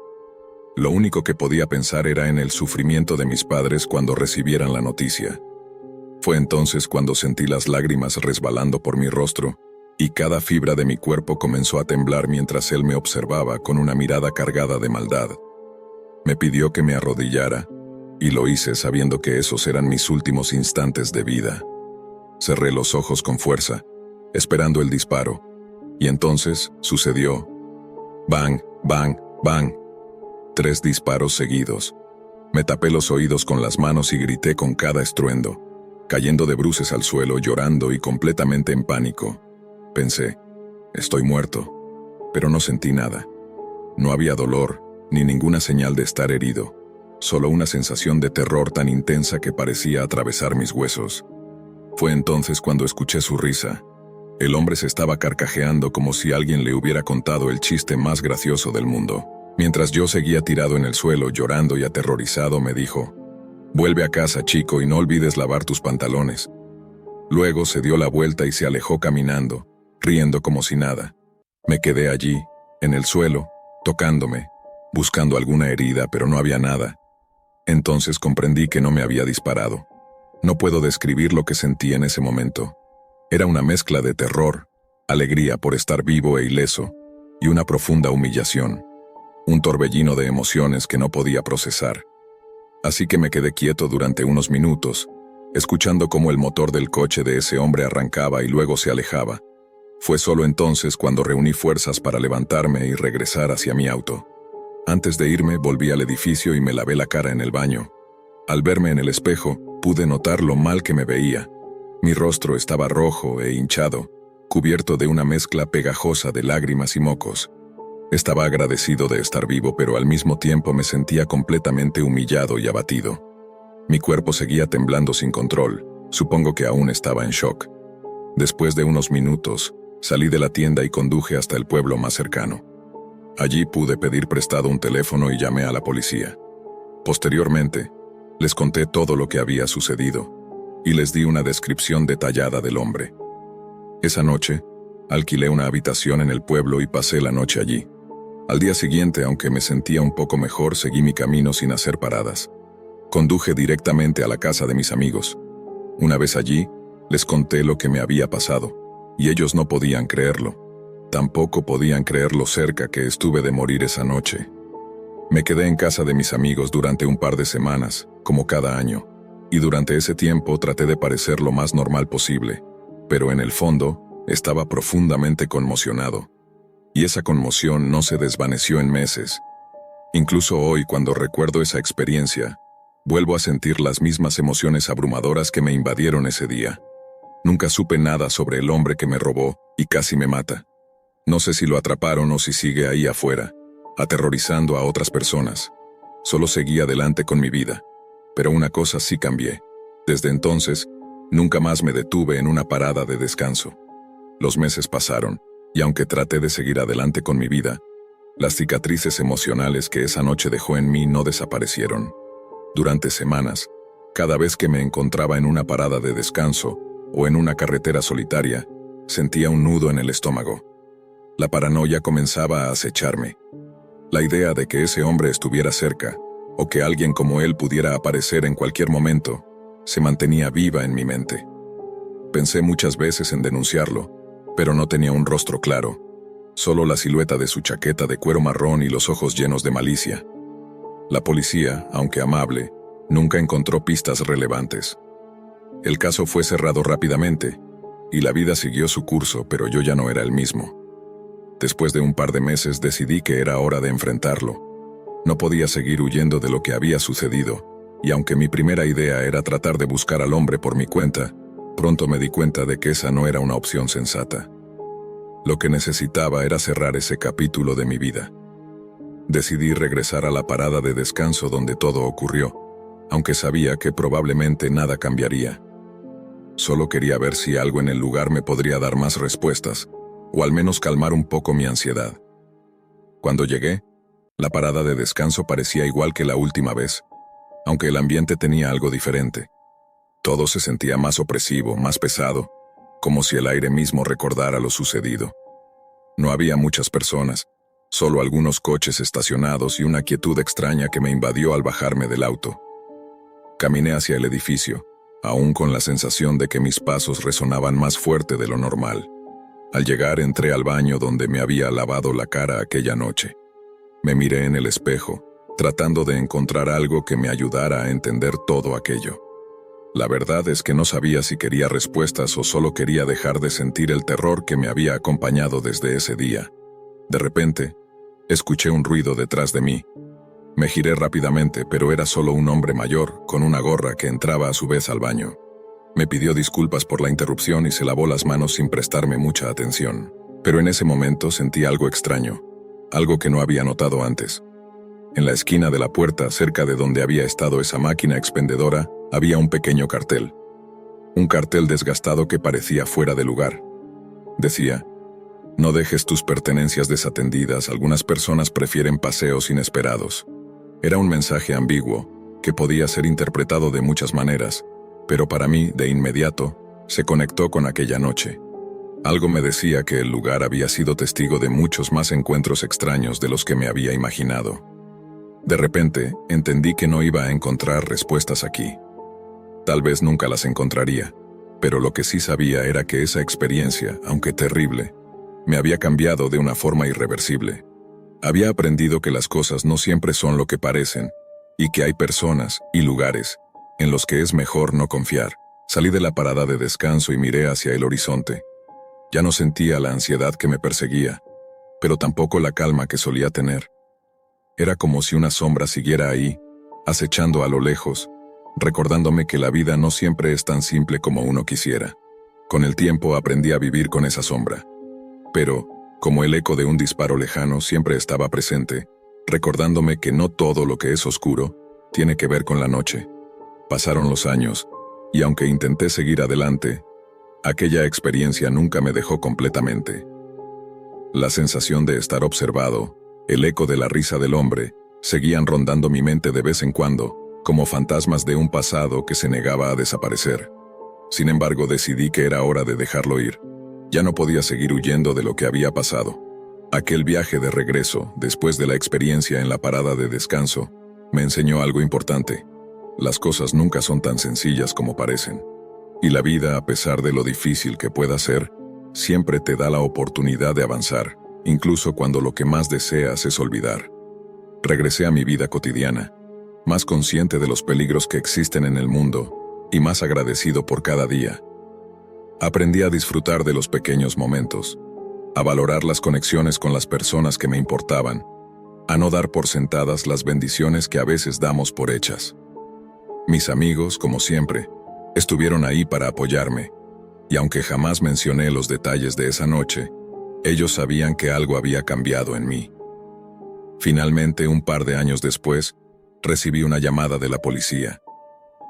Speaker 1: Lo único que podía pensar era en el sufrimiento de mis padres cuando recibieran la noticia. Fue entonces cuando sentí las lágrimas resbalando por mi rostro, y cada fibra de mi cuerpo comenzó a temblar mientras él me observaba con una mirada cargada de maldad. Me pidió que me arrodillara, y lo hice sabiendo que esos eran mis últimos instantes de vida. Cerré los ojos con fuerza, esperando el disparo, y entonces sucedió. Bang, bang, bang. 3 disparos seguidos. Me tapé los oídos con las manos y grité con cada estruendo, cayendo de bruces al suelo, llorando y completamente en pánico. Pensé, estoy muerto, pero no sentí nada. No había dolor, ni ninguna señal de estar herido, solo una sensación de terror tan intensa que parecía atravesar mis huesos. Fue entonces cuando escuché su risa. El hombre se estaba carcajeando como si alguien le hubiera contado el chiste más gracioso del mundo. Mientras yo seguía tirado en el suelo, llorando y aterrorizado, me dijo, «Vuelve a casa, chico, y no olvides lavar tus pantalones». Luego se dio la vuelta y se alejó caminando, riendo como si nada. Me quedé allí, en el suelo, tocándome, buscando alguna herida, pero no había nada. Entonces comprendí que no me había disparado. No puedo describir lo que sentí en ese momento. Era una mezcla de terror, alegría por estar vivo e ileso, y una profunda humillación. Un torbellino de emociones que no podía procesar. Así que me quedé quieto durante unos minutos, escuchando cómo el motor del coche de ese hombre arrancaba y luego se alejaba. Fue solo entonces cuando reuní fuerzas para levantarme y regresar hacia mi auto. Antes de irme, volví al edificio y me lavé la cara en el baño. Al verme en el espejo, pude notar lo mal que me veía. Mi rostro estaba rojo e hinchado, cubierto de una mezcla pegajosa de lágrimas y mocos. Estaba agradecido de estar vivo, pero al mismo tiempo me sentía completamente humillado y abatido. Mi cuerpo seguía temblando sin control, supongo que aún estaba en shock. Después de unos minutos, salí de la tienda y conduje hasta el pueblo más cercano. Allí pude pedir prestado un teléfono y llamé a la policía. Posteriormente, les conté todo lo que había sucedido, y les di una descripción detallada del hombre. Esa noche, alquilé una habitación en el pueblo y pasé la noche allí. Al día siguiente, aunque me sentía un poco mejor, seguí mi camino sin hacer paradas. Conduje directamente a la casa de mis amigos. Una vez allí, les conté lo que me había pasado, y ellos no podían creerlo. Tampoco podían creer lo cerca que estuve de morir esa noche. Me quedé en casa de mis amigos durante un par de semanas, como cada año, y durante ese tiempo traté de parecer lo más normal posible, pero en el fondo estaba profundamente conmocionado. Y esa conmoción no se desvaneció en meses. Incluso hoy, cuando recuerdo esa experiencia, vuelvo a sentir las mismas emociones abrumadoras que me invadieron ese día. Nunca supe nada sobre el hombre que me robó y casi me mata. No sé si lo atraparon o si sigue ahí afuera, aterrorizando a otras personas. Solo seguí adelante con mi vida. Pero una cosa sí cambié. Desde entonces, nunca más me detuve en una parada de descanso. Los meses pasaron, y aunque traté de seguir adelante con mi vida, las cicatrices emocionales que esa noche dejó en mí no desaparecieron. Durante semanas, cada vez que me encontraba en una parada de descanso o en una carretera solitaria, sentía un nudo en el estómago. La paranoia comenzaba a acecharme. La idea de que ese hombre estuviera cerca, o que alguien como él pudiera aparecer en cualquier momento, se mantenía viva en mi mente. Pensé muchas veces en denunciarlo, pero no tenía un rostro claro, solo la silueta de su chaqueta de cuero marrón y los ojos llenos de malicia. La policía, aunque amable, nunca encontró pistas relevantes. El caso fue cerrado rápidamente, y la vida siguió su curso, pero yo ya no era el mismo. Después de un par de meses decidí que era hora de enfrentarlo. No podía seguir huyendo de lo que había sucedido, y aunque mi primera idea era tratar de buscar al hombre por mi cuenta, pronto me di cuenta de que esa no era una opción sensata. Lo que necesitaba era cerrar ese capítulo de mi vida. Decidí regresar a la parada de descanso donde todo ocurrió, aunque sabía que probablemente nada cambiaría. Solo quería ver si algo en el lugar me podría dar más respuestas, o al menos calmar un poco mi ansiedad. Cuando llegué, la parada de descanso parecía igual que la última vez, aunque el ambiente tenía algo diferente. Todo se sentía más opresivo, más pesado, como si el aire mismo recordara lo sucedido. No había muchas personas, solo algunos coches estacionados y una quietud extraña que me invadió al bajarme del auto. Caminé hacia el edificio, aún con la sensación de que mis pasos resonaban más fuerte de lo normal. Al llegar entré al baño donde me había lavado la cara aquella noche. Me miré en el espejo, tratando de encontrar algo que me ayudara a entender todo aquello. La verdad es que no sabía si quería respuestas o solo quería dejar de sentir el terror que me había acompañado desde ese día. De repente, escuché un ruido detrás de mí. Me giré rápidamente, pero era solo un hombre mayor, con una gorra que entraba a su vez al baño. Me pidió disculpas por la interrupción y se lavó las manos sin prestarme mucha atención. Pero en ese momento sentí algo extraño, algo que no había notado antes. En la esquina de la puerta, cerca de donde había estado esa máquina expendedora, había un pequeño cartel. Un cartel desgastado que parecía fuera de lugar. Decía: "No dejes tus pertenencias desatendidas, algunas personas prefieren paseos inesperados". Era un mensaje ambiguo, que podía ser interpretado de muchas maneras, pero para mí, de inmediato, se conectó con aquella noche. Algo me decía que el lugar había sido testigo de muchos más encuentros extraños de los que me había imaginado. De repente, entendí que no iba a encontrar respuestas aquí. Tal vez nunca las encontraría, pero lo que sí sabía era que esa experiencia, aunque terrible, me había cambiado de una forma irreversible. Había aprendido que las cosas no siempre son lo que parecen, y que hay personas y lugares en los que es mejor no confiar. Salí de la parada de descanso y miré hacia el horizonte. Ya no sentía la ansiedad que me perseguía, pero tampoco la calma que solía tener. Era como si una sombra siguiera ahí, acechando a lo lejos, recordándome que la vida no siempre es tan simple como uno quisiera. Con el tiempo aprendí a vivir con esa sombra. Pero, como el eco de un disparo lejano siempre estaba presente, recordándome que no todo lo que es oscuro tiene que ver con la noche. Pasaron los años, y aunque intenté seguir adelante, aquella experiencia nunca me dejó completamente. La sensación de estar observado, el eco de la risa del hombre, seguían rondando mi mente de vez en cuando, como fantasmas de un pasado que se negaba a desaparecer. Sin embargo, decidí que era hora de dejarlo ir. Ya no podía seguir huyendo de lo que había pasado. Aquel viaje de regreso, después de la experiencia en la parada de descanso, me enseñó algo importante. Las cosas nunca son tan sencillas como parecen. Y la vida, a pesar de lo difícil que pueda ser, siempre te da la oportunidad de avanzar, incluso cuando lo que más deseas es olvidar. Regresé a mi vida cotidiana, más consciente de los peligros que existen en el mundo y más agradecido por cada día. Aprendí a disfrutar de los pequeños momentos, a valorar las conexiones con las personas que me importaban, a no dar por sentadas las bendiciones que a veces damos por hechas. Mis amigos, como siempre, estuvieron ahí para apoyarme, y aunque jamás mencioné los detalles de esa noche, ellos sabían que algo había cambiado en mí. Finalmente, un par de años después, recibí una llamada de la policía.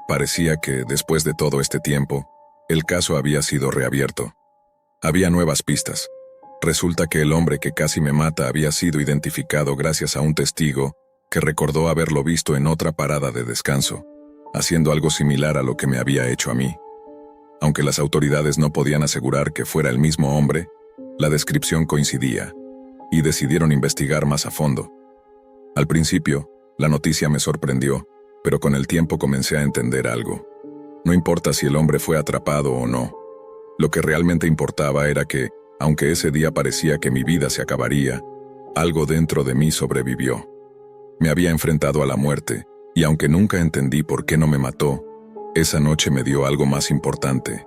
Speaker 1: Parecía que, después de todo este tiempo, el caso había sido reabierto. Había nuevas pistas. Resulta que el hombre que casi me mata había sido identificado gracias a un testigo que recordó haberlo visto en otra parada de descanso, haciendo algo similar a lo que me había hecho a mí. Aunque las autoridades no podían asegurar que fuera el mismo hombre, la descripción coincidía, y decidieron investigar más a fondo. Al principio, la noticia me sorprendió, pero con el tiempo comencé a entender algo. No importa si el hombre fue atrapado o no. Lo que realmente importaba era que, aunque ese día parecía que mi vida se acabaría, algo dentro de mí sobrevivió. Me había enfrentado a la muerte, y aunque nunca entendí por qué no me mató, esa noche me dio algo más importante.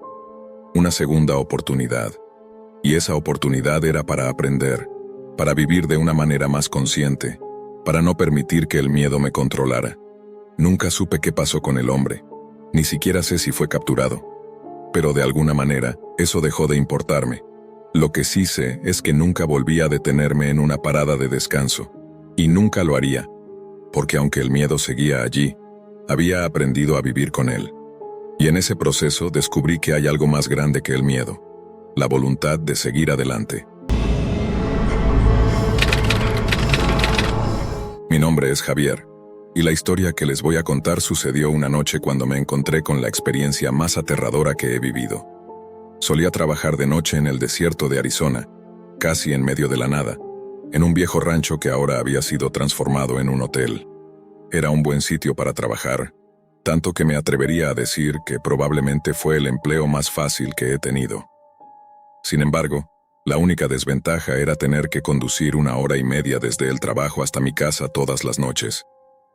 Speaker 1: Una segunda oportunidad. Y esa oportunidad era para aprender, para vivir de una manera más consciente, para no permitir que el miedo me controlara. Nunca supe qué pasó con el hombre, ni siquiera sé si fue capturado. Pero de alguna manera, eso dejó de importarme. Lo que sí sé es que nunca volví a detenerme en una parada de descanso, y nunca lo haría, porque aunque el miedo seguía allí, había aprendido a vivir con él. Y en ese proceso descubrí que hay algo más grande que el miedo, la voluntad de seguir adelante. Mi nombre es Javier, y la historia que les voy a contar sucedió una noche cuando me encontré con la experiencia más aterradora que he vivido. Solía trabajar de noche en el desierto de Arizona, casi en medio de la nada, en un viejo rancho que ahora había sido transformado en un hotel. Era un buen sitio para trabajar, tanto que me atrevería a decir que probablemente fue el empleo más fácil que he tenido. Sin embargo, la única desventaja era tener que conducir 1 hora y media desde el trabajo hasta mi casa todas las noches.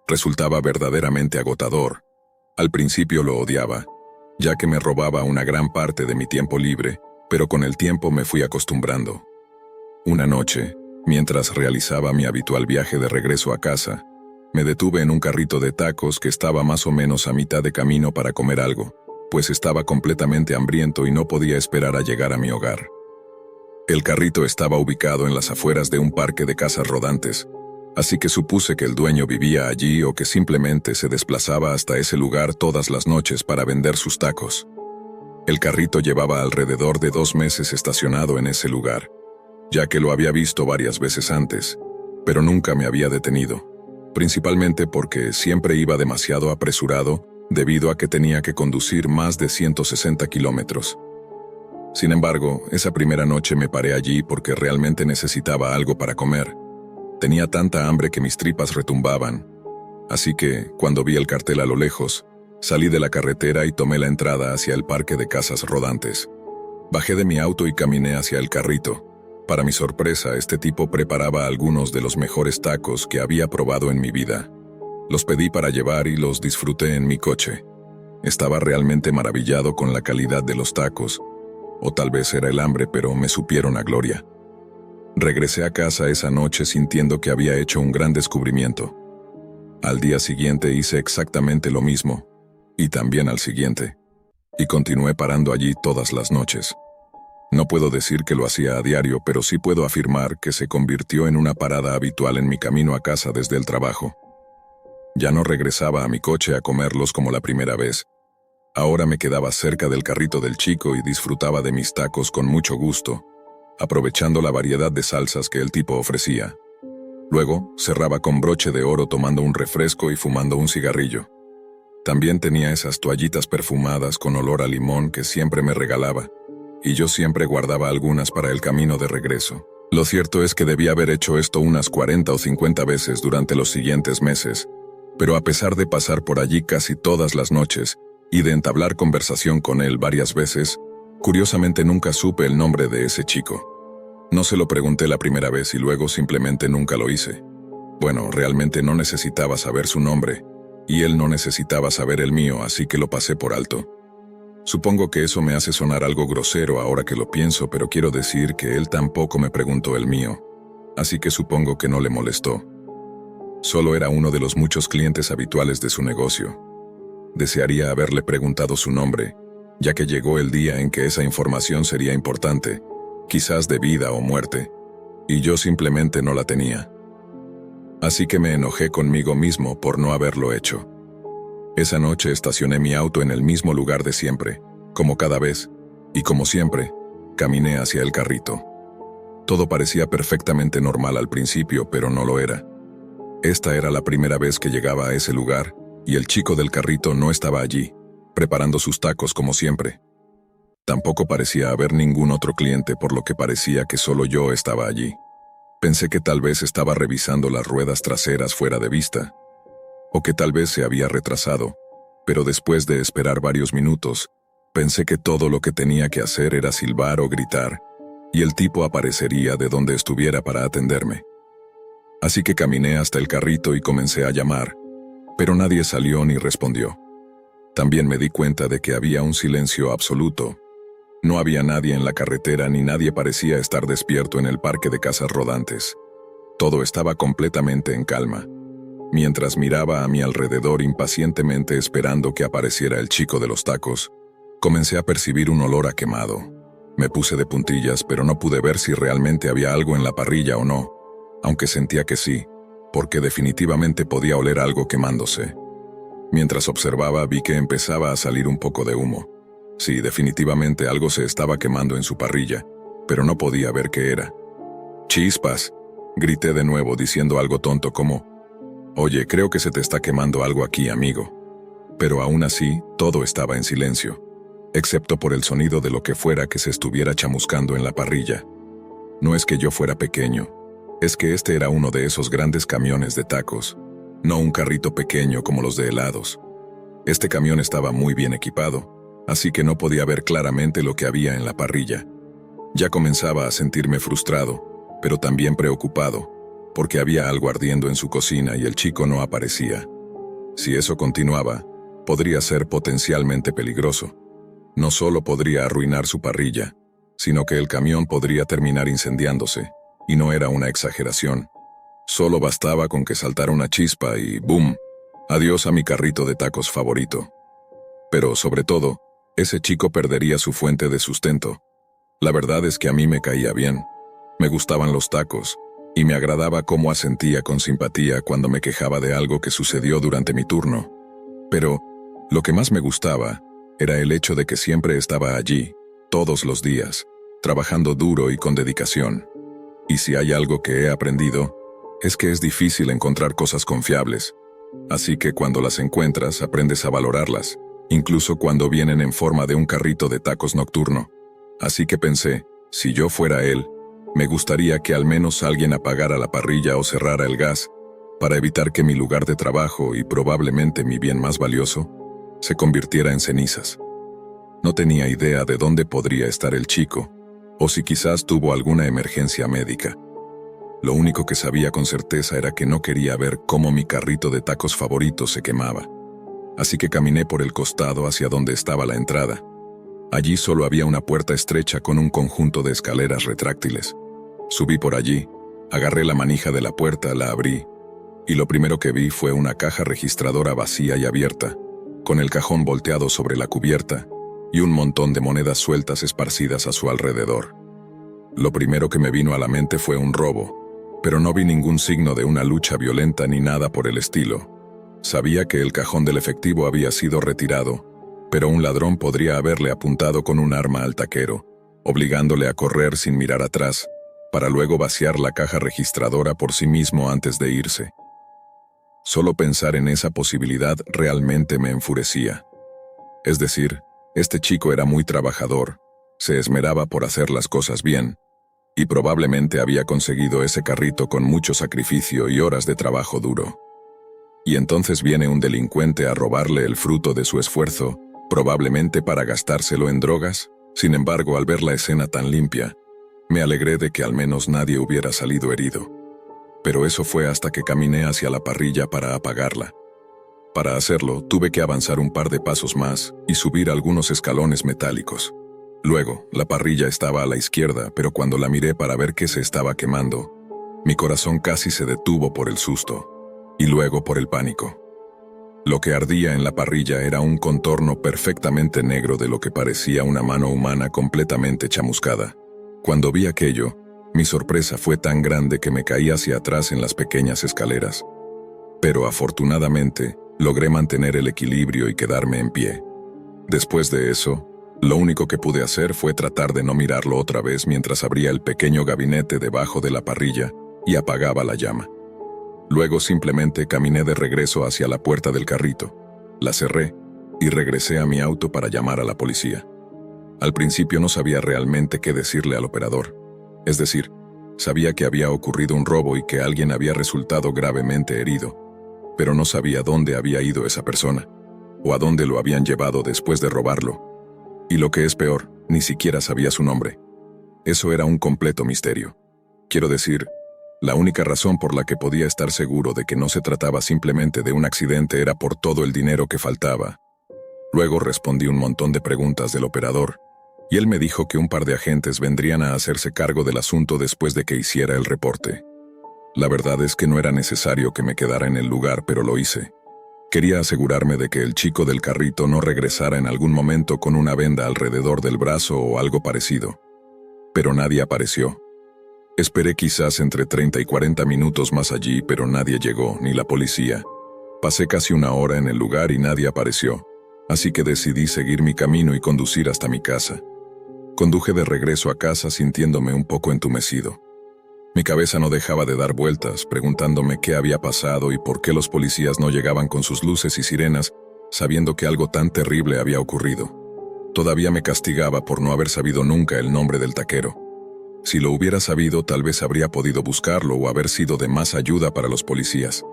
Speaker 1: Resultaba verdaderamente agotador. Al principio lo odiaba, ya que me robaba una gran parte de mi tiempo libre, pero con el tiempo me fui acostumbrando. Una noche, mientras realizaba mi habitual viaje de regreso a casa, me detuve en un carrito de tacos que estaba más o menos a mitad de camino para comer algo, pues estaba completamente hambriento y no podía esperar a llegar a mi hogar. El carrito estaba ubicado en las afueras de un parque de casas rodantes, así que supuse que el dueño vivía allí o que simplemente se desplazaba hasta ese lugar todas las noches para vender sus tacos. El carrito llevaba alrededor de 2 meses estacionado en ese lugar, ya que lo había visto varias veces antes, pero nunca me había detenido, principalmente porque siempre iba demasiado apresurado debido a que tenía que conducir más de 160 kilómetros. Sin embargo, esa primera noche me paré allí porque realmente necesitaba algo para comer. Tenía tanta hambre que mis tripas retumbaban, así que, cuando vi el cartel a lo lejos, salí de la carretera y tomé la entrada hacia el parque de casas rodantes. Bajé de mi auto y caminé hacia el carrito. Para mi sorpresa, este tipo preparaba algunos de los mejores tacos que había probado en mi vida. Los pedí para llevar y los disfruté en mi coche. Estaba realmente maravillado con la calidad de los tacos, o tal vez era el hambre, pero me supieron a gloria. Regresé a casa esa noche sintiendo que había hecho un gran descubrimiento. Al día siguiente hice exactamente lo mismo, y también al siguiente, y continué parando allí todas las noches. No puedo decir que lo hacía a diario, pero sí puedo afirmar que se convirtió en una parada habitual en mi camino a casa desde el trabajo. Ya no regresaba a mi coche a comerlos como la primera vez. Ahora me quedaba cerca del carrito del chico y disfrutaba de mis tacos con mucho gusto, aprovechando la variedad de salsas que el tipo ofrecía. Luego, cerraba con broche de oro tomando un refresco y fumando un cigarrillo. También tenía esas toallitas perfumadas con olor a limón que siempre me regalaba, y yo siempre guardaba algunas para el camino de regreso. Lo cierto es que debí haber hecho esto unas 40 o 50 veces durante los siguientes meses, pero a pesar de pasar por allí casi todas las noches y de entablar conversación con él varias veces, curiosamente nunca supe el nombre de ese chico. No se lo pregunté la primera vez y luego simplemente nunca lo hice. Bueno, realmente no necesitaba saber su nombre, y él no necesitaba saber el mío, así que lo pasé por alto. Supongo que eso me hace sonar algo grosero ahora que lo pienso, pero quiero decir que él tampoco me preguntó el mío, así que supongo que no le molestó. Solo era uno de los muchos clientes habituales de su negocio. Desearía haberle preguntado su nombre, ya que llegó el día en que esa información sería importante, quizás de vida o muerte, y yo simplemente no la tenía. Así que me enojé conmigo mismo por no haberlo hecho. Esa noche estacioné mi auto en el mismo lugar de siempre, como cada vez, y como siempre, caminé hacia el carrito. Todo parecía perfectamente normal al principio, pero no lo era. Esta era la primera vez que llegaba a ese lugar, y el chico del carrito no estaba allí, preparando sus tacos como siempre. Tampoco parecía haber ningún otro cliente, por lo que parecía que solo yo estaba allí. Pensé que tal vez estaba revisando las ruedas traseras fuera de vista, o que tal vez se había retrasado, pero después de esperar varios minutos, pensé que todo lo que tenía que hacer era silbar o gritar, y el tipo aparecería de donde estuviera para atenderme. Así que caminé hasta el carrito y comencé a llamar, pero nadie salió ni respondió. También me di cuenta de que había un silencio absoluto. No había nadie en la carretera ni nadie parecía estar despierto en el parque de casas rodantes. Todo estaba completamente en calma. Mientras miraba a mi alrededor impacientemente esperando que apareciera el chico de los tacos, comencé a percibir un olor a quemado. Me puse de puntillas, pero no pude ver si realmente había algo en la parrilla o no, aunque sentía que sí, porque definitivamente podía oler algo quemándose. Mientras observaba, vi que empezaba a salir un poco de humo. Sí, definitivamente algo se estaba quemando en su parrilla, pero no podía ver qué era. ¡Chispas!, grité de nuevo diciendo algo tonto como: «Oye, creo que se te está quemando algo aquí, amigo». Pero aún así, todo estaba en silencio, excepto por el sonido de lo que fuera que se estuviera chamuscando en la parrilla. No es que yo fuera pequeño, es que este era uno de esos grandes camiones de tacos, no un carrito pequeño como los de helados. Este camión estaba muy bien equipado, así que no podía ver claramente lo que había en la parrilla. Ya comenzaba a sentirme frustrado, pero también preocupado, porque había algo ardiendo en su cocina y el chico no aparecía. Si eso continuaba, podría ser potencialmente peligroso. No solo podría arruinar su parrilla, sino que el camión podría terminar incendiándose, y no era una exageración. Solo bastaba con que saltara una chispa y ¡boom! Adiós a mi carrito de tacos favorito. Pero, sobre todo, ese chico perdería su fuente de sustento. La verdad es que a mí me caía bien. Me gustaban los tacos, y me agradaba cómo asentía con simpatía cuando me quejaba de algo que sucedió durante mi turno. Pero, lo que más me gustaba era el hecho de que siempre estaba allí, todos los días, trabajando duro y con dedicación. Y si hay algo que he aprendido, es que es difícil encontrar cosas confiables. Así que cuando las encuentras, aprendes a valorarlas, incluso cuando vienen en forma de un carrito de tacos nocturno. Así que pensé, si yo fuera él, me gustaría que al menos alguien apagara la parrilla o cerrara el gas, para evitar que mi lugar de trabajo y probablemente mi bien más valioso, se convirtiera en cenizas. No tenía idea de dónde podría estar el chico, o si quizás tuvo alguna emergencia médica. Lo único que sabía con certeza era que no quería ver cómo mi carrito de tacos favorito se quemaba. Así que caminé por el costado hacia donde estaba la entrada. Allí solo había una puerta estrecha con un conjunto de escaleras retráctiles. Subí por allí, agarré la manija de la puerta, la abrí, y lo primero que vi fue una caja registradora vacía y abierta, con el cajón volteado sobre la cubierta, y un montón de monedas sueltas esparcidas a su alrededor. Lo primero que me vino a la mente fue un robo, pero no vi ningún signo de una lucha violenta ni nada por el estilo. Sabía que el cajón del efectivo había sido retirado, pero un ladrón podría haberle apuntado con un arma al taquero, obligándole a correr sin mirar atrás, para luego vaciar la caja registradora por sí mismo antes de irse. Solo pensar en esa posibilidad realmente me enfurecía. Es decir, este chico era muy trabajador, se esmeraba por hacer las cosas bien, y probablemente había conseguido ese carrito con mucho sacrificio y horas de trabajo duro. Y entonces viene un delincuente a robarle el fruto de su esfuerzo, probablemente para gastárselo en drogas. Sin embargo, al ver la escena tan limpia, me alegré de que al menos nadie hubiera salido herido. Pero eso fue hasta que caminé hacia la parrilla para apagarla. Para hacerlo, tuve que avanzar un par de pasos más y subir algunos escalones metálicos. Luego, la parrilla estaba a la izquierda, pero cuando la miré para ver qué se estaba quemando, mi corazón casi se detuvo por el susto, y luego por el pánico. Lo que ardía en la parrilla era un contorno perfectamente negro de lo que parecía una mano humana completamente chamuscada. Cuando vi aquello, mi sorpresa fue tan grande que me caí hacia atrás en las pequeñas escaleras. Pero afortunadamente, logré mantener el equilibrio y quedarme en pie. Después de eso, lo único que pude hacer fue tratar de no mirarlo otra vez mientras abría el pequeño gabinete debajo de la parrilla y apagaba la llama. Luego simplemente caminé de regreso hacia la puerta del carrito, la cerré y regresé a mi auto para llamar a la policía. Al principio no sabía realmente qué decirle al operador. Es decir, sabía que había ocurrido un robo y que alguien había resultado gravemente herido, pero no sabía dónde había ido esa persona, o a dónde lo habían llevado después de robarlo. Y lo que es peor, ni siquiera sabía su nombre. Eso era un completo misterio. Quiero decir, la única razón por la que podía estar seguro de que no se trataba simplemente de un accidente era por todo el dinero que faltaba. Luego respondí un montón de preguntas del operador, y él me dijo que un par de agentes vendrían a hacerse cargo del asunto después de que hiciera el reporte. La verdad es que no era necesario que me quedara en el lugar, pero lo hice. Quería asegurarme de que el chico del carrito no regresara en algún momento con una venda alrededor del brazo o algo parecido. Pero nadie apareció. Esperé quizás entre 30 y 40 minutos más allí, pero nadie llegó, ni la policía. Pasé casi una hora en el lugar y nadie apareció, así que decidí seguir mi camino y conducir hasta mi casa. Conduje de regreso a casa sintiéndome un poco entumecido. Mi cabeza no dejaba de dar vueltas, preguntándome qué había pasado y por qué los policías no llegaban con sus luces y sirenas, sabiendo que algo tan terrible había ocurrido. Todavía me castigaba por no haber sabido nunca el nombre del taquero. Si lo hubiera sabido, tal vez habría podido buscarlo o haber sido de más ayuda para los policías.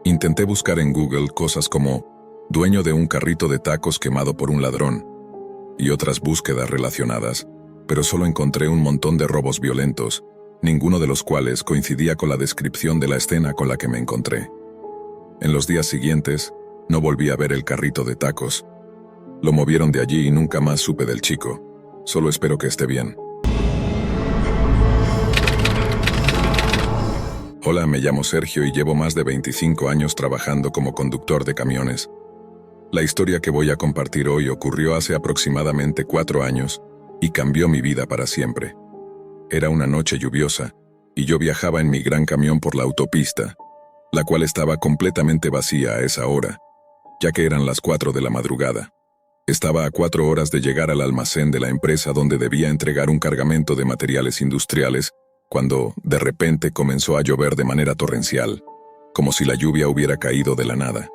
Speaker 1: Intenté buscar en Google cosas como dueño de un carrito de tacos quemado por un ladrón y otras búsquedas relacionadas, pero solo encontré un montón de robos violentos, ninguno de los cuales coincidía con la descripción de la escena con la que me encontré. En los días siguientes, no volví a ver el carrito de tacos. Lo movieron de allí y nunca más supe del chico. Solo espero que esté bien. Hola, me llamo Sergio y llevo más de 25 años trabajando como conductor de camiones. La historia que voy a compartir hoy ocurrió hace aproximadamente 4 años y cambió mi vida para siempre. Era una noche lluviosa, y yo viajaba en mi gran camión por la autopista, la cual estaba completamente vacía a esa hora, ya que eran las 4 de la madrugada. Estaba a 4 horas de llegar al almacén de la empresa donde debía entregar un cargamento de materiales industriales, cuando, de repente, comenzó a llover de manera torrencial, como si la lluvia hubiera caído de la nada.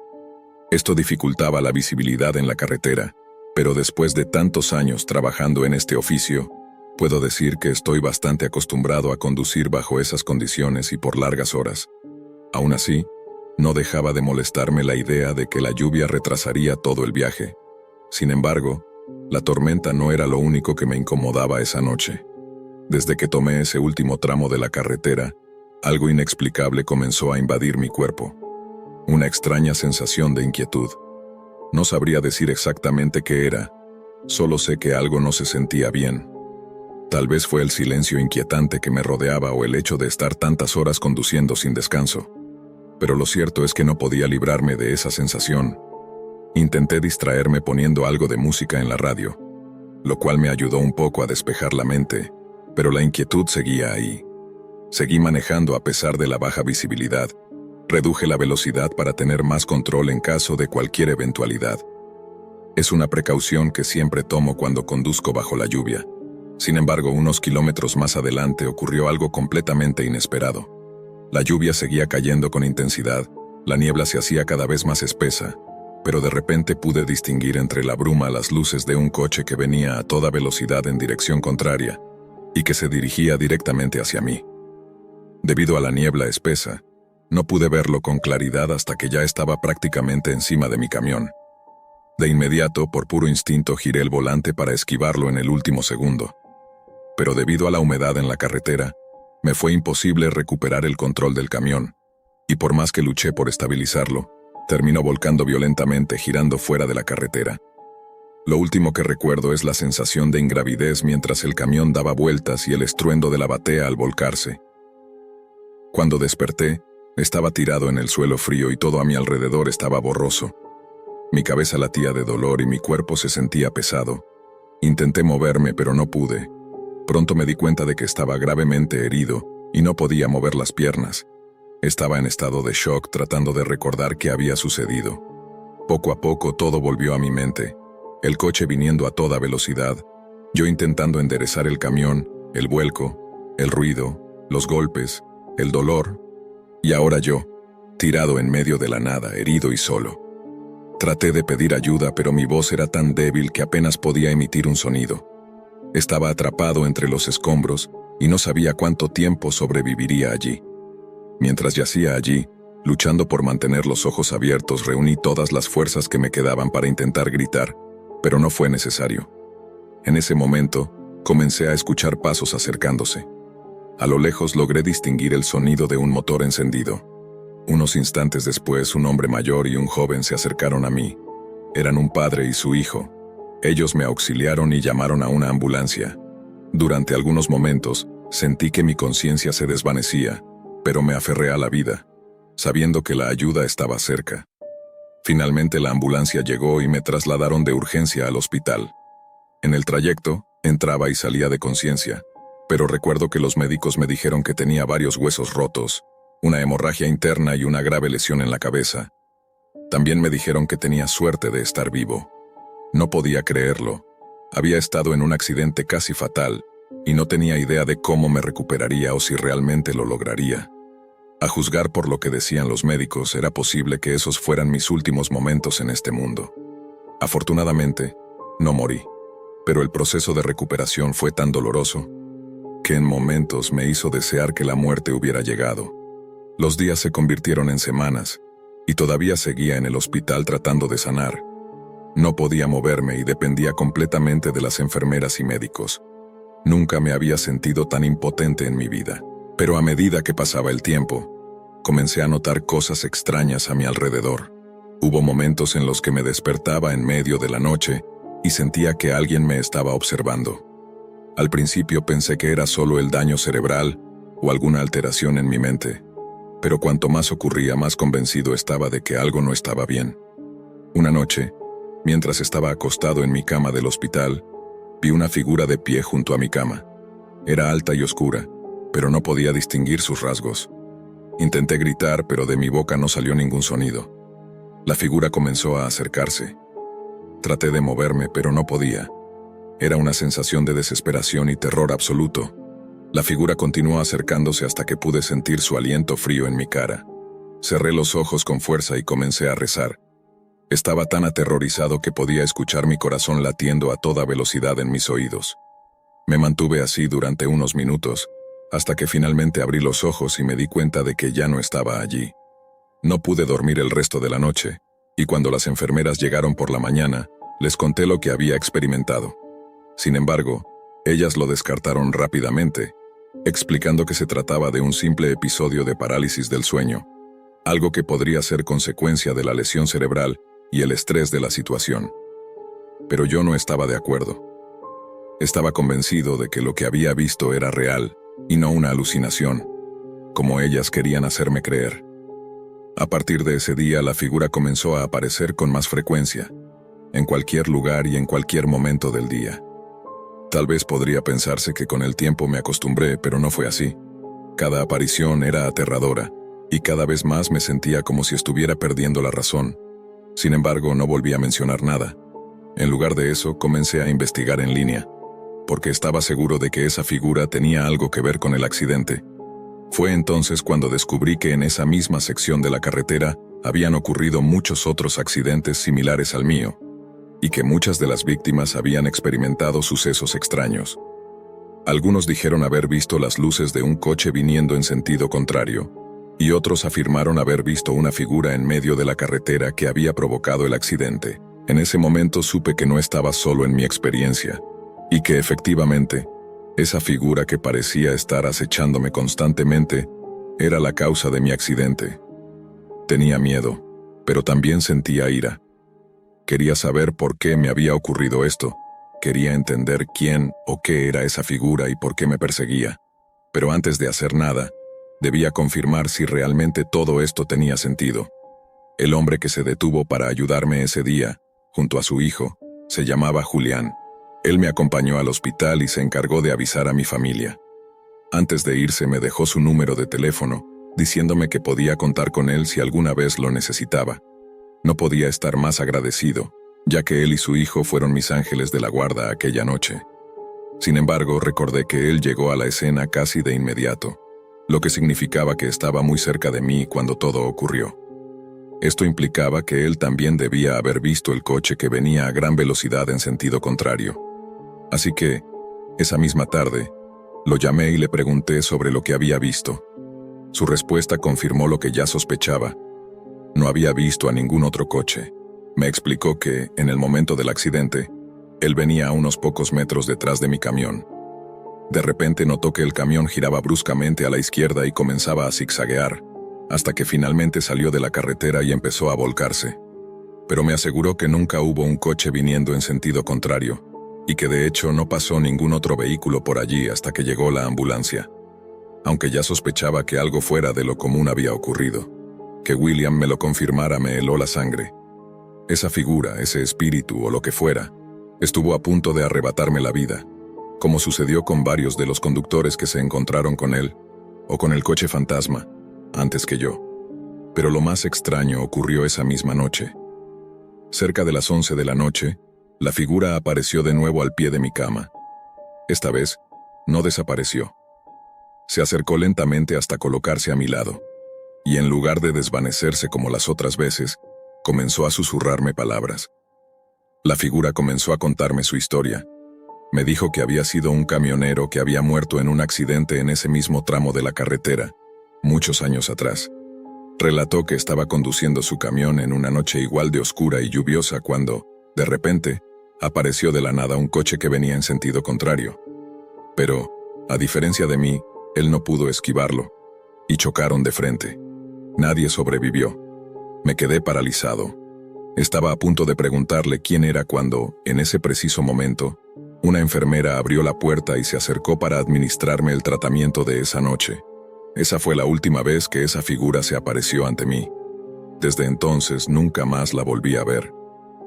Speaker 1: Esto dificultaba la visibilidad en la carretera, pero después de tantos años trabajando en este oficio, puedo decir que estoy bastante acostumbrado a conducir bajo esas condiciones y por largas horas. Aún así, no dejaba de molestarme la idea de que la lluvia retrasaría todo el viaje. Sin embargo, la tormenta no era lo único que me incomodaba esa noche. Desde que tomé ese último tramo de la carretera, algo inexplicable comenzó a invadir mi cuerpo. Una extraña sensación de inquietud. No sabría decir exactamente qué era, solo sé que algo no se sentía bien. Tal vez fue el silencio inquietante que me rodeaba o el hecho de estar tantas horas conduciendo sin descanso. Pero lo cierto es que no podía librarme de esa sensación. Intenté distraerme poniendo algo de música en la radio, lo cual me ayudó un poco a despejar la mente, pero la inquietud seguía ahí. Seguí manejando a pesar de la baja visibilidad. Reduje la velocidad para tener más control en caso de cualquier eventualidad. Es una precaución que siempre tomo cuando conduzco bajo la lluvia. Sin embargo, unos kilómetros más adelante ocurrió algo completamente inesperado. La lluvia seguía cayendo con intensidad, la niebla se hacía cada vez más espesa, pero de repente pude distinguir entre la bruma las luces de un coche que venía a toda velocidad en dirección contraria. y que se dirigía directamente hacia mí. Debido a la niebla espesa, no pude verlo con claridad hasta que ya estaba prácticamente encima de mi camión. De inmediato, por puro instinto, giré el volante para esquivarlo en el último segundo. Pero debido a la humedad en la carretera, me fue imposible recuperar el control del camión, y por más que luché por estabilizarlo, terminó volcando violentamente girando fuera de la carretera. Lo último que recuerdo es la sensación de ingravidez mientras el camión daba vueltas y el estruendo de la batea al volcarse. Cuando desperté, estaba tirado en el suelo frío y todo a mi alrededor estaba borroso. Mi cabeza latía de dolor y mi cuerpo se sentía pesado. Intenté moverme, pero no pude. Pronto me di cuenta de que estaba gravemente herido y no podía mover las piernas. Estaba en estado de shock tratando de recordar qué había sucedido. Poco a poco todo volvió a mi mente. El coche viniendo a toda velocidad, yo intentando enderezar el camión, el vuelco, el ruido, los golpes, el dolor, y ahora yo, tirado en medio de la nada, herido y solo. Traté de pedir ayuda, pero mi voz era tan débil que apenas podía emitir un sonido. Estaba atrapado entre los escombros y no sabía cuánto tiempo sobreviviría allí. Mientras yacía allí, luchando por mantener los ojos abiertos, reuní todas las fuerzas que me quedaban para intentar gritar, pero no fue necesario. En ese momento, comencé a escuchar pasos acercándose. A lo lejos logré distinguir el sonido de un motor encendido. Unos instantes después, un hombre mayor y un joven se acercaron a mí. Eran un padre y su hijo. Ellos me auxiliaron y llamaron a una ambulancia. Durante algunos momentos, sentí que mi conciencia se desvanecía, pero me aferré a la vida, sabiendo que la ayuda estaba cerca. Finalmente la ambulancia llegó y me trasladaron de urgencia al hospital. En el trayecto, entraba y salía de conciencia, pero recuerdo que los médicos me dijeron que tenía varios huesos rotos, una hemorragia interna y una grave lesión en la cabeza. También me dijeron que tenía suerte de estar vivo. No podía creerlo. Había estado en un accidente casi fatal, y no tenía idea de cómo me recuperaría o si realmente lo lograría. A juzgar por lo que decían los médicos, era posible que esos fueran mis últimos momentos en este mundo. Afortunadamente, no morí, pero el proceso de recuperación fue tan doloroso que en momentos me hizo desear que la muerte hubiera llegado. Los días se convirtieron en semanas, y todavía seguía en el hospital tratando de sanar. No podía moverme y dependía completamente de las enfermeras y médicos. Nunca me había sentido tan impotente en mi vida. Pero a medida que pasaba el tiempo, comencé a notar cosas extrañas a mi alrededor. Hubo momentos en los que me despertaba en medio de la noche y sentía que alguien me estaba observando. Al principio pensé que era solo el daño cerebral o alguna alteración en mi mente, pero cuanto más ocurría, más convencido estaba de que algo no estaba bien. Una noche, mientras estaba acostado en mi cama del hospital, vi una figura de pie junto a mi cama. Era alta y oscura, pero no podía distinguir sus rasgos. Intenté gritar, pero de mi boca no salió ningún sonido. La figura comenzó a acercarse. Traté de moverme, pero no podía. Era una sensación de desesperación y terror absoluto. La figura continuó acercándose hasta que pude sentir su aliento frío en mi cara. Cerré los ojos con fuerza y comencé a rezar. Estaba tan aterrorizado que podía escuchar mi corazón latiendo a toda velocidad en mis oídos. Me mantuve así durante unos minutos, hasta que finalmente abrí los ojos y me di cuenta de que ya no estaba allí. No pude dormir el resto de la noche, y cuando las enfermeras llegaron por la mañana, les conté lo que había experimentado. Sin embargo, ellas lo descartaron rápidamente, explicando que se trataba de un simple episodio de parálisis del sueño, algo que podría ser consecuencia de la lesión cerebral y el estrés de la situación. Pero yo no estaba de acuerdo. Estaba convencido de que lo que había visto era real y no una alucinación, como ellas querían hacerme creer. A partir de ese día, la figura comenzó a aparecer con más frecuencia, en cualquier lugar y en cualquier momento del día. Tal vez podría pensarse que con el tiempo me acostumbré, pero no fue así. Cada aparición era aterradora, y cada vez más me sentía como si estuviera perdiendo la razón. Sin embargo, no volví a mencionar nada. En lugar de eso, comencé a investigar en línea, porque estaba seguro de que esa figura tenía algo que ver con el accidente. Fue entonces cuando descubrí que en esa misma sección de la carretera habían ocurrido muchos otros accidentes similares al mío, y que muchas de las víctimas habían experimentado sucesos extraños. Algunos dijeron haber visto las luces de un coche viniendo en sentido contrario, y otros afirmaron haber visto una figura en medio de la carretera que había provocado el accidente. En ese momento supe que no estaba solo en mi experiencia, y que efectivamente, esa figura que parecía estar acechándome constantemente era la causa de mi accidente. Tenía miedo, pero también sentía ira. Quería saber por qué me había ocurrido esto. Quería entender quién o qué era esa figura y por qué me perseguía. Pero antes de hacer nada, debía confirmar si realmente todo esto tenía sentido. El hombre que se detuvo para ayudarme ese día, junto a su hijo, se llamaba Julián. Él me acompañó al hospital y se encargó de avisar a mi familia. Antes de irse me dejó su número de teléfono, diciéndome que podía contar con él si alguna vez lo necesitaba. No podía estar más agradecido, ya que él y su hijo fueron mis ángeles de la guarda aquella noche. Sin embargo, recordé que él llegó a la escena casi de inmediato, lo que significaba que estaba muy cerca de mí cuando todo ocurrió. Esto implicaba que él también debía haber visto el coche que venía a gran velocidad en sentido contrario. Así que, esa misma tarde, lo llamé y le pregunté sobre lo que había visto. Su respuesta confirmó lo que ya sospechaba. No había visto a ningún otro coche. Me explicó que, en el momento del accidente, él venía a unos pocos metros detrás de mi camión. De repente notó que el camión giraba bruscamente a la izquierda y comenzaba a zigzaguear, hasta que finalmente salió de la carretera y empezó a volcarse. Pero me aseguró que nunca hubo un coche viniendo en sentido contrario, y que de hecho no pasó ningún otro vehículo por allí hasta que llegó la ambulancia. Aunque ya sospechaba que algo fuera de lo común había ocurrido. Que William me lo confirmara me heló la sangre. Esa figura, ese espíritu o lo que fuera, estuvo a punto de arrebatarme la vida, como sucedió con varios de los conductores que se encontraron con él, o con el coche fantasma, antes que yo. Pero lo más extraño ocurrió esa misma noche. Cerca de las 11 de la noche, la figura apareció de nuevo al pie de mi cama. Esta vez, no desapareció. Se acercó lentamente hasta colocarse a mi lado, y en lugar de desvanecerse como las otras veces, comenzó a susurrarme palabras. La figura comenzó a contarme su historia. Me dijo que había sido un camionero que había muerto en un accidente en ese mismo tramo de la carretera, muchos años atrás. Relató que estaba conduciendo su camión en una noche igual de oscura y lluviosa cuando, de repente, apareció de la nada un coche que venía en sentido contrario. Pero, a diferencia de mí, él no pudo esquivarlo, y chocaron de frente. Nadie sobrevivió. Me quedé paralizado. Estaba a punto de preguntarle quién era cuando, en ese preciso momento, una enfermera abrió la puerta y se acercó para administrarme el tratamiento de esa noche. Esa fue la última vez que esa figura se apareció ante mí. Desde entonces nunca más la volví a ver.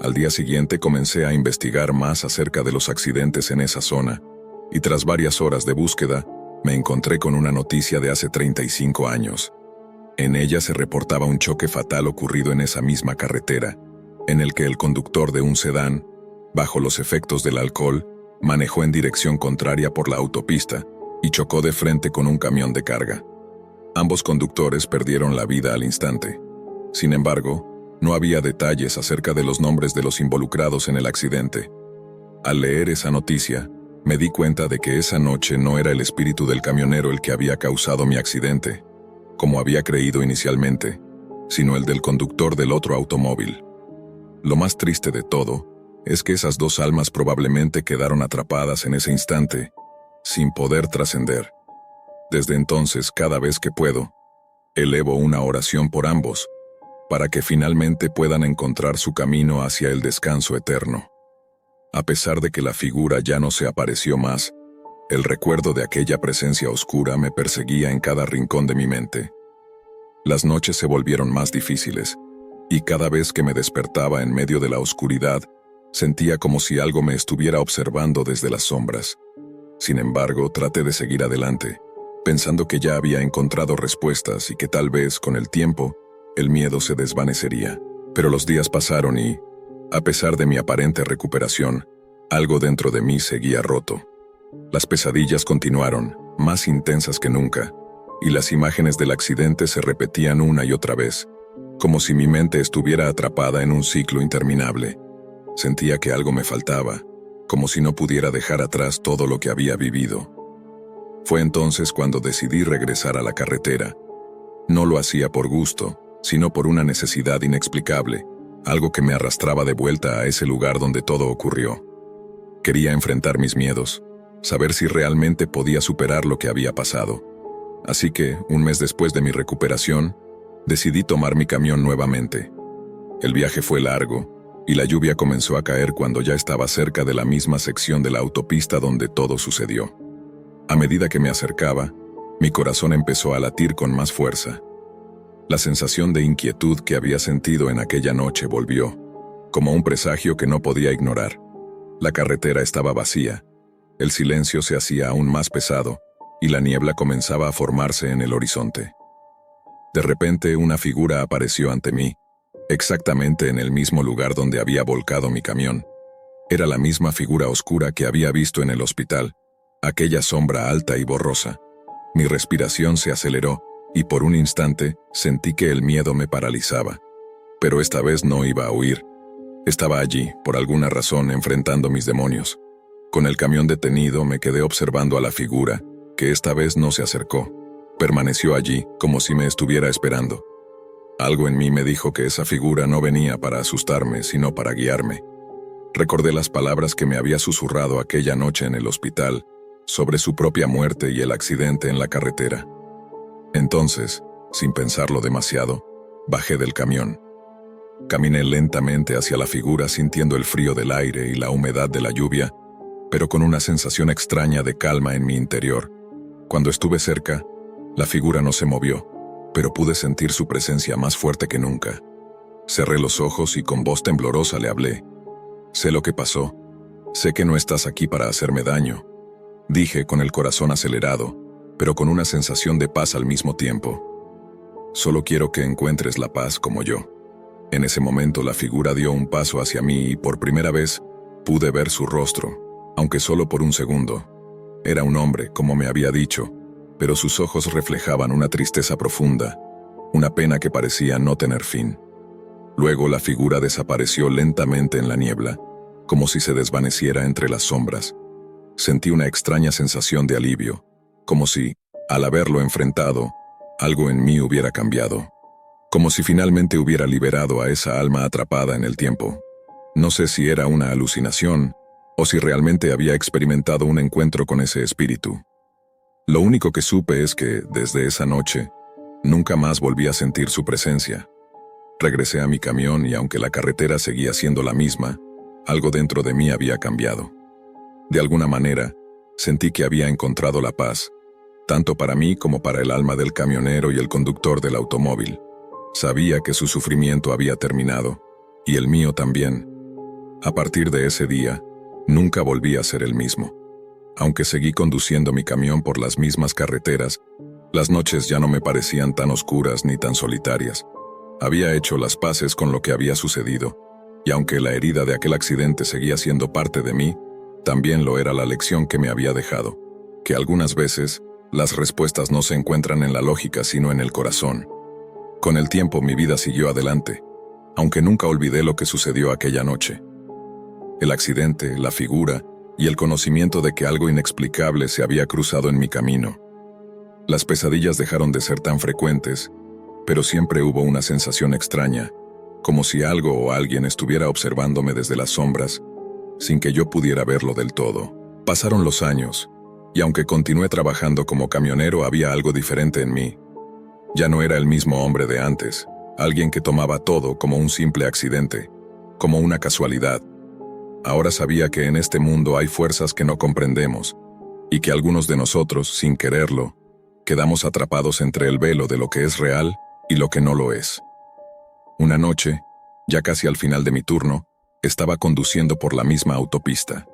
Speaker 1: Al día siguiente comencé a investigar más acerca de los accidentes en esa zona, y tras varias horas de búsqueda, me encontré con una noticia de hace 35 años. En ella se reportaba un choque fatal ocurrido en esa misma carretera, en el que el conductor de un sedán, bajo los efectos del alcohol, manejó en dirección contraria por la autopista y chocó de frente con un camión de carga. Ambos conductores perdieron la vida al instante. Sin embargo, no había detalles acerca de los nombres de los involucrados en el accidente. Al leer esa noticia, me di cuenta de que esa noche no era el espíritu del camionero el que había causado mi accidente, como había creído inicialmente, sino el del conductor del otro automóvil. Lo más triste de todo es que esas dos almas probablemente quedaron atrapadas en ese instante, sin poder trascender. Desde entonces, cada vez que puedo, elevo una oración por ambos, para que finalmente puedan encontrar su camino hacia el descanso eterno. A pesar de que la figura ya no se apareció más, el recuerdo de aquella presencia oscura me perseguía en cada rincón de mi mente. Las noches se volvieron más difíciles, y cada vez que me despertaba en medio de la oscuridad, sentía como si algo me estuviera observando desde las sombras. Sin embargo, traté de seguir adelante, pensando que ya había encontrado respuestas y que tal vez, con el tiempo, el miedo se desvanecería. Pero los días pasaron y, a pesar de mi aparente recuperación, algo dentro de mí seguía roto. Las pesadillas continuaron, más intensas que nunca, y las imágenes del accidente se repetían una y otra vez, como si mi mente estuviera atrapada en un ciclo interminable. Sentía que algo me faltaba, como si no pudiera dejar atrás todo lo que había vivido. Fue entonces cuando decidí regresar a la carretera. No lo hacía por gusto, sino por una necesidad inexplicable, algo que me arrastraba de vuelta a ese lugar donde todo ocurrió. Quería enfrentar mis miedos, saber si realmente podía superar lo que había pasado. Así que, un mes después de mi recuperación, decidí tomar mi camión nuevamente. El viaje fue largo, y la lluvia comenzó a caer cuando ya estaba cerca de la misma sección de la autopista donde todo sucedió. A medida que me acercaba, mi corazón empezó a latir con más fuerza. La sensación de inquietud que había sentido en aquella noche volvió, como un presagio que no podía ignorar. La carretera estaba vacía, el silencio se hacía aún más pesado, y la niebla comenzaba a formarse en el horizonte. De repente una figura apareció ante mí, exactamente en el mismo lugar donde había volcado mi camión. Era la misma figura oscura que había visto en el hospital, aquella sombra alta y borrosa. Mi respiración se aceleró, y por un instante sentí que el miedo me paralizaba. Pero esta vez no iba a huir. Estaba allí, por alguna razón, enfrentando mis demonios. Con el camión detenido me quedé observando a la figura, que esta vez no se acercó. Permaneció allí, como si me estuviera esperando. Algo en mí me dijo que esa figura no venía para asustarme, sino para guiarme. Recordé las palabras que me había susurrado aquella noche en el hospital, sobre su propia muerte y el accidente en la carretera. Entonces, sin pensarlo demasiado, bajé del camión. Caminé lentamente hacia la figura sintiendo el frío del aire y la humedad de la lluvia, pero con una sensación extraña de calma en mi interior. Cuando estuve cerca, la figura no se movió, pero pude sentir su presencia más fuerte que nunca. Cerré los ojos y con voz temblorosa le hablé. «Sé lo que pasó. Sé que no estás aquí para hacerme daño», dije con el corazón acelerado, pero con una sensación de paz al mismo tiempo. «Solo quiero que encuentres la paz como yo». En ese momento la figura dio un paso hacia mí y por primera vez pude ver su rostro, aunque solo por un segundo. Era un hombre, como me había dicho, pero sus ojos reflejaban una tristeza profunda, una pena que parecía no tener fin. Luego la figura desapareció lentamente en la niebla, como si se desvaneciera entre las sombras. Sentí una extraña sensación de alivio, como si, al haberlo enfrentado, algo en mí hubiera cambiado. Como si finalmente hubiera liberado a esa alma atrapada en el tiempo. No sé si era una alucinación, o si realmente había experimentado un encuentro con ese espíritu. Lo único que supe es que, desde esa noche, nunca más volví a sentir su presencia. Regresé a mi camión y aunque la carretera seguía siendo la misma, algo dentro de mí había cambiado. De alguna manera, sentí que había encontrado la paz, tanto para mí como para el alma del camionero y el conductor del automóvil. Sabía que su sufrimiento había terminado, y el mío también. A partir de ese día, nunca volví a ser el mismo. Aunque seguí conduciendo mi camión por las mismas carreteras, las noches ya no me parecían tan oscuras ni tan solitarias. Había hecho las paces con lo que había sucedido, y aunque la herida de aquel accidente seguía siendo parte de mí, también lo era la lección que me había dejado, que algunas veces las respuestas no se encuentran en la lógica sino en el corazón. Con el tiempo mi vida siguió adelante, aunque nunca olvidé lo que sucedió aquella noche. El accidente, la figura y el conocimiento de que algo inexplicable se había cruzado en mi camino. Las pesadillas dejaron de ser tan frecuentes, pero siempre hubo una sensación extraña, como si algo o alguien estuviera observándome desde las sombras, sin que yo pudiera verlo del todo. Pasaron los años, y aunque continué trabajando como camionero había algo diferente en mí. Ya no era el mismo hombre de antes, alguien que tomaba todo como un simple accidente, como una casualidad. Ahora sabía que en este mundo hay fuerzas que no comprendemos, y que algunos de nosotros, sin quererlo, quedamos atrapados entre el velo de lo que es real y lo que no lo es. Una noche, ya casi al final de mi turno, estaba conduciendo por la misma autopista.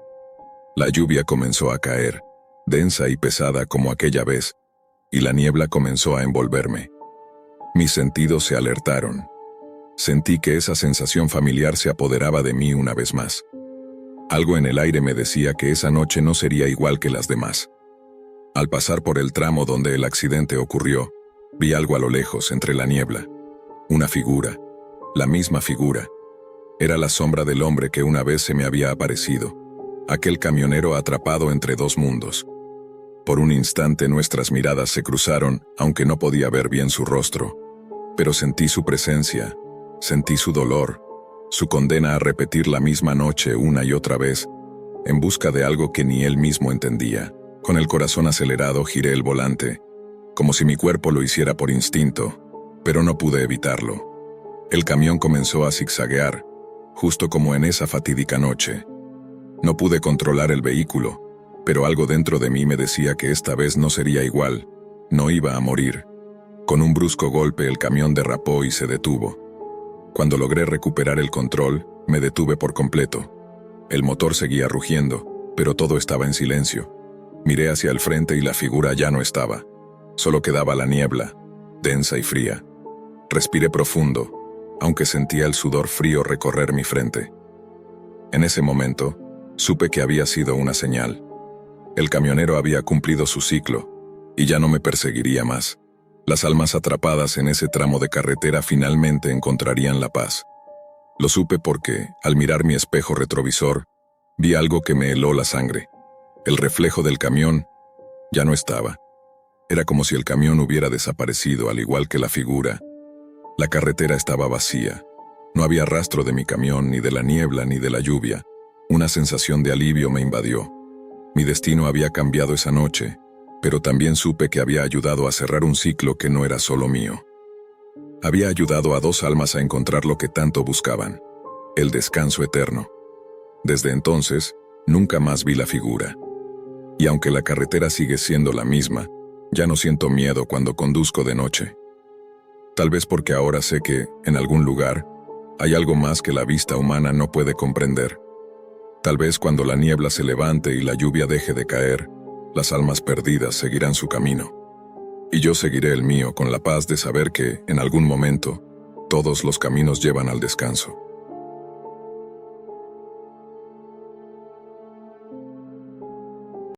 Speaker 1: La lluvia comenzó a caer, densa y pesada como aquella vez, y la niebla comenzó a envolverme. Mis sentidos se alertaron. Sentí que esa sensación familiar se apoderaba de mí una vez más. Algo en el aire me decía que esa noche no sería igual que las demás. Al pasar por el tramo donde el accidente ocurrió, vi algo a lo lejos entre la niebla. Una figura, la misma figura. Era la sombra del hombre que una vez se me había aparecido, aquel camionero atrapado entre dos mundos. Por un instante nuestras miradas se cruzaron, aunque no podía ver bien su rostro. Pero sentí su presencia, sentí su dolor, su condena a repetir la misma noche una y otra vez, en busca de algo que ni él mismo entendía. Con el corazón acelerado giré el volante, como si mi cuerpo lo hiciera por instinto, pero no pude evitarlo. El camión comenzó a zigzaguear, justo como en esa fatídica noche. No pude controlar el vehículo, pero algo dentro de mí me decía que esta vez no sería igual, no iba a morir. Con un brusco golpe el camión derrapó y se detuvo. Cuando logré recuperar el control, me detuve por completo. El motor seguía rugiendo, pero todo estaba en silencio. Miré hacia el frente y la figura ya no estaba. Solo quedaba la niebla, densa y fría. Respiré profundo, aunque sentía el sudor frío recorrer mi frente. En ese momento, supe que había sido una señal. El camionero había cumplido su ciclo, y ya no me perseguiría más. Las almas atrapadas en ese tramo de carretera finalmente encontrarían la paz. Lo supe porque, al mirar mi espejo retrovisor, vi algo que me heló la sangre. El reflejo del camión ya no estaba. Era como si el camión hubiera desaparecido, al igual que la figura. La carretera estaba vacía. No había rastro de mi camión, ni de la niebla, ni de la lluvia. Una sensación de alivio me invadió. Mi destino había cambiado esa noche, pero también supe que había ayudado a cerrar un ciclo que no era solo mío. Había ayudado a dos almas a encontrar lo que tanto buscaban, el descanso eterno. Desde entonces, nunca más vi la figura. Y aunque la carretera sigue siendo la misma, ya no siento miedo cuando conduzco de noche. Tal vez porque ahora sé que, en algún lugar, hay algo más que la vista humana no puede comprender. Tal vez cuando la niebla se levante y la lluvia deje de caer, las almas perdidas seguirán su camino. Y yo seguiré el mío con la paz de saber que, en algún momento, todos los caminos llevan al descanso.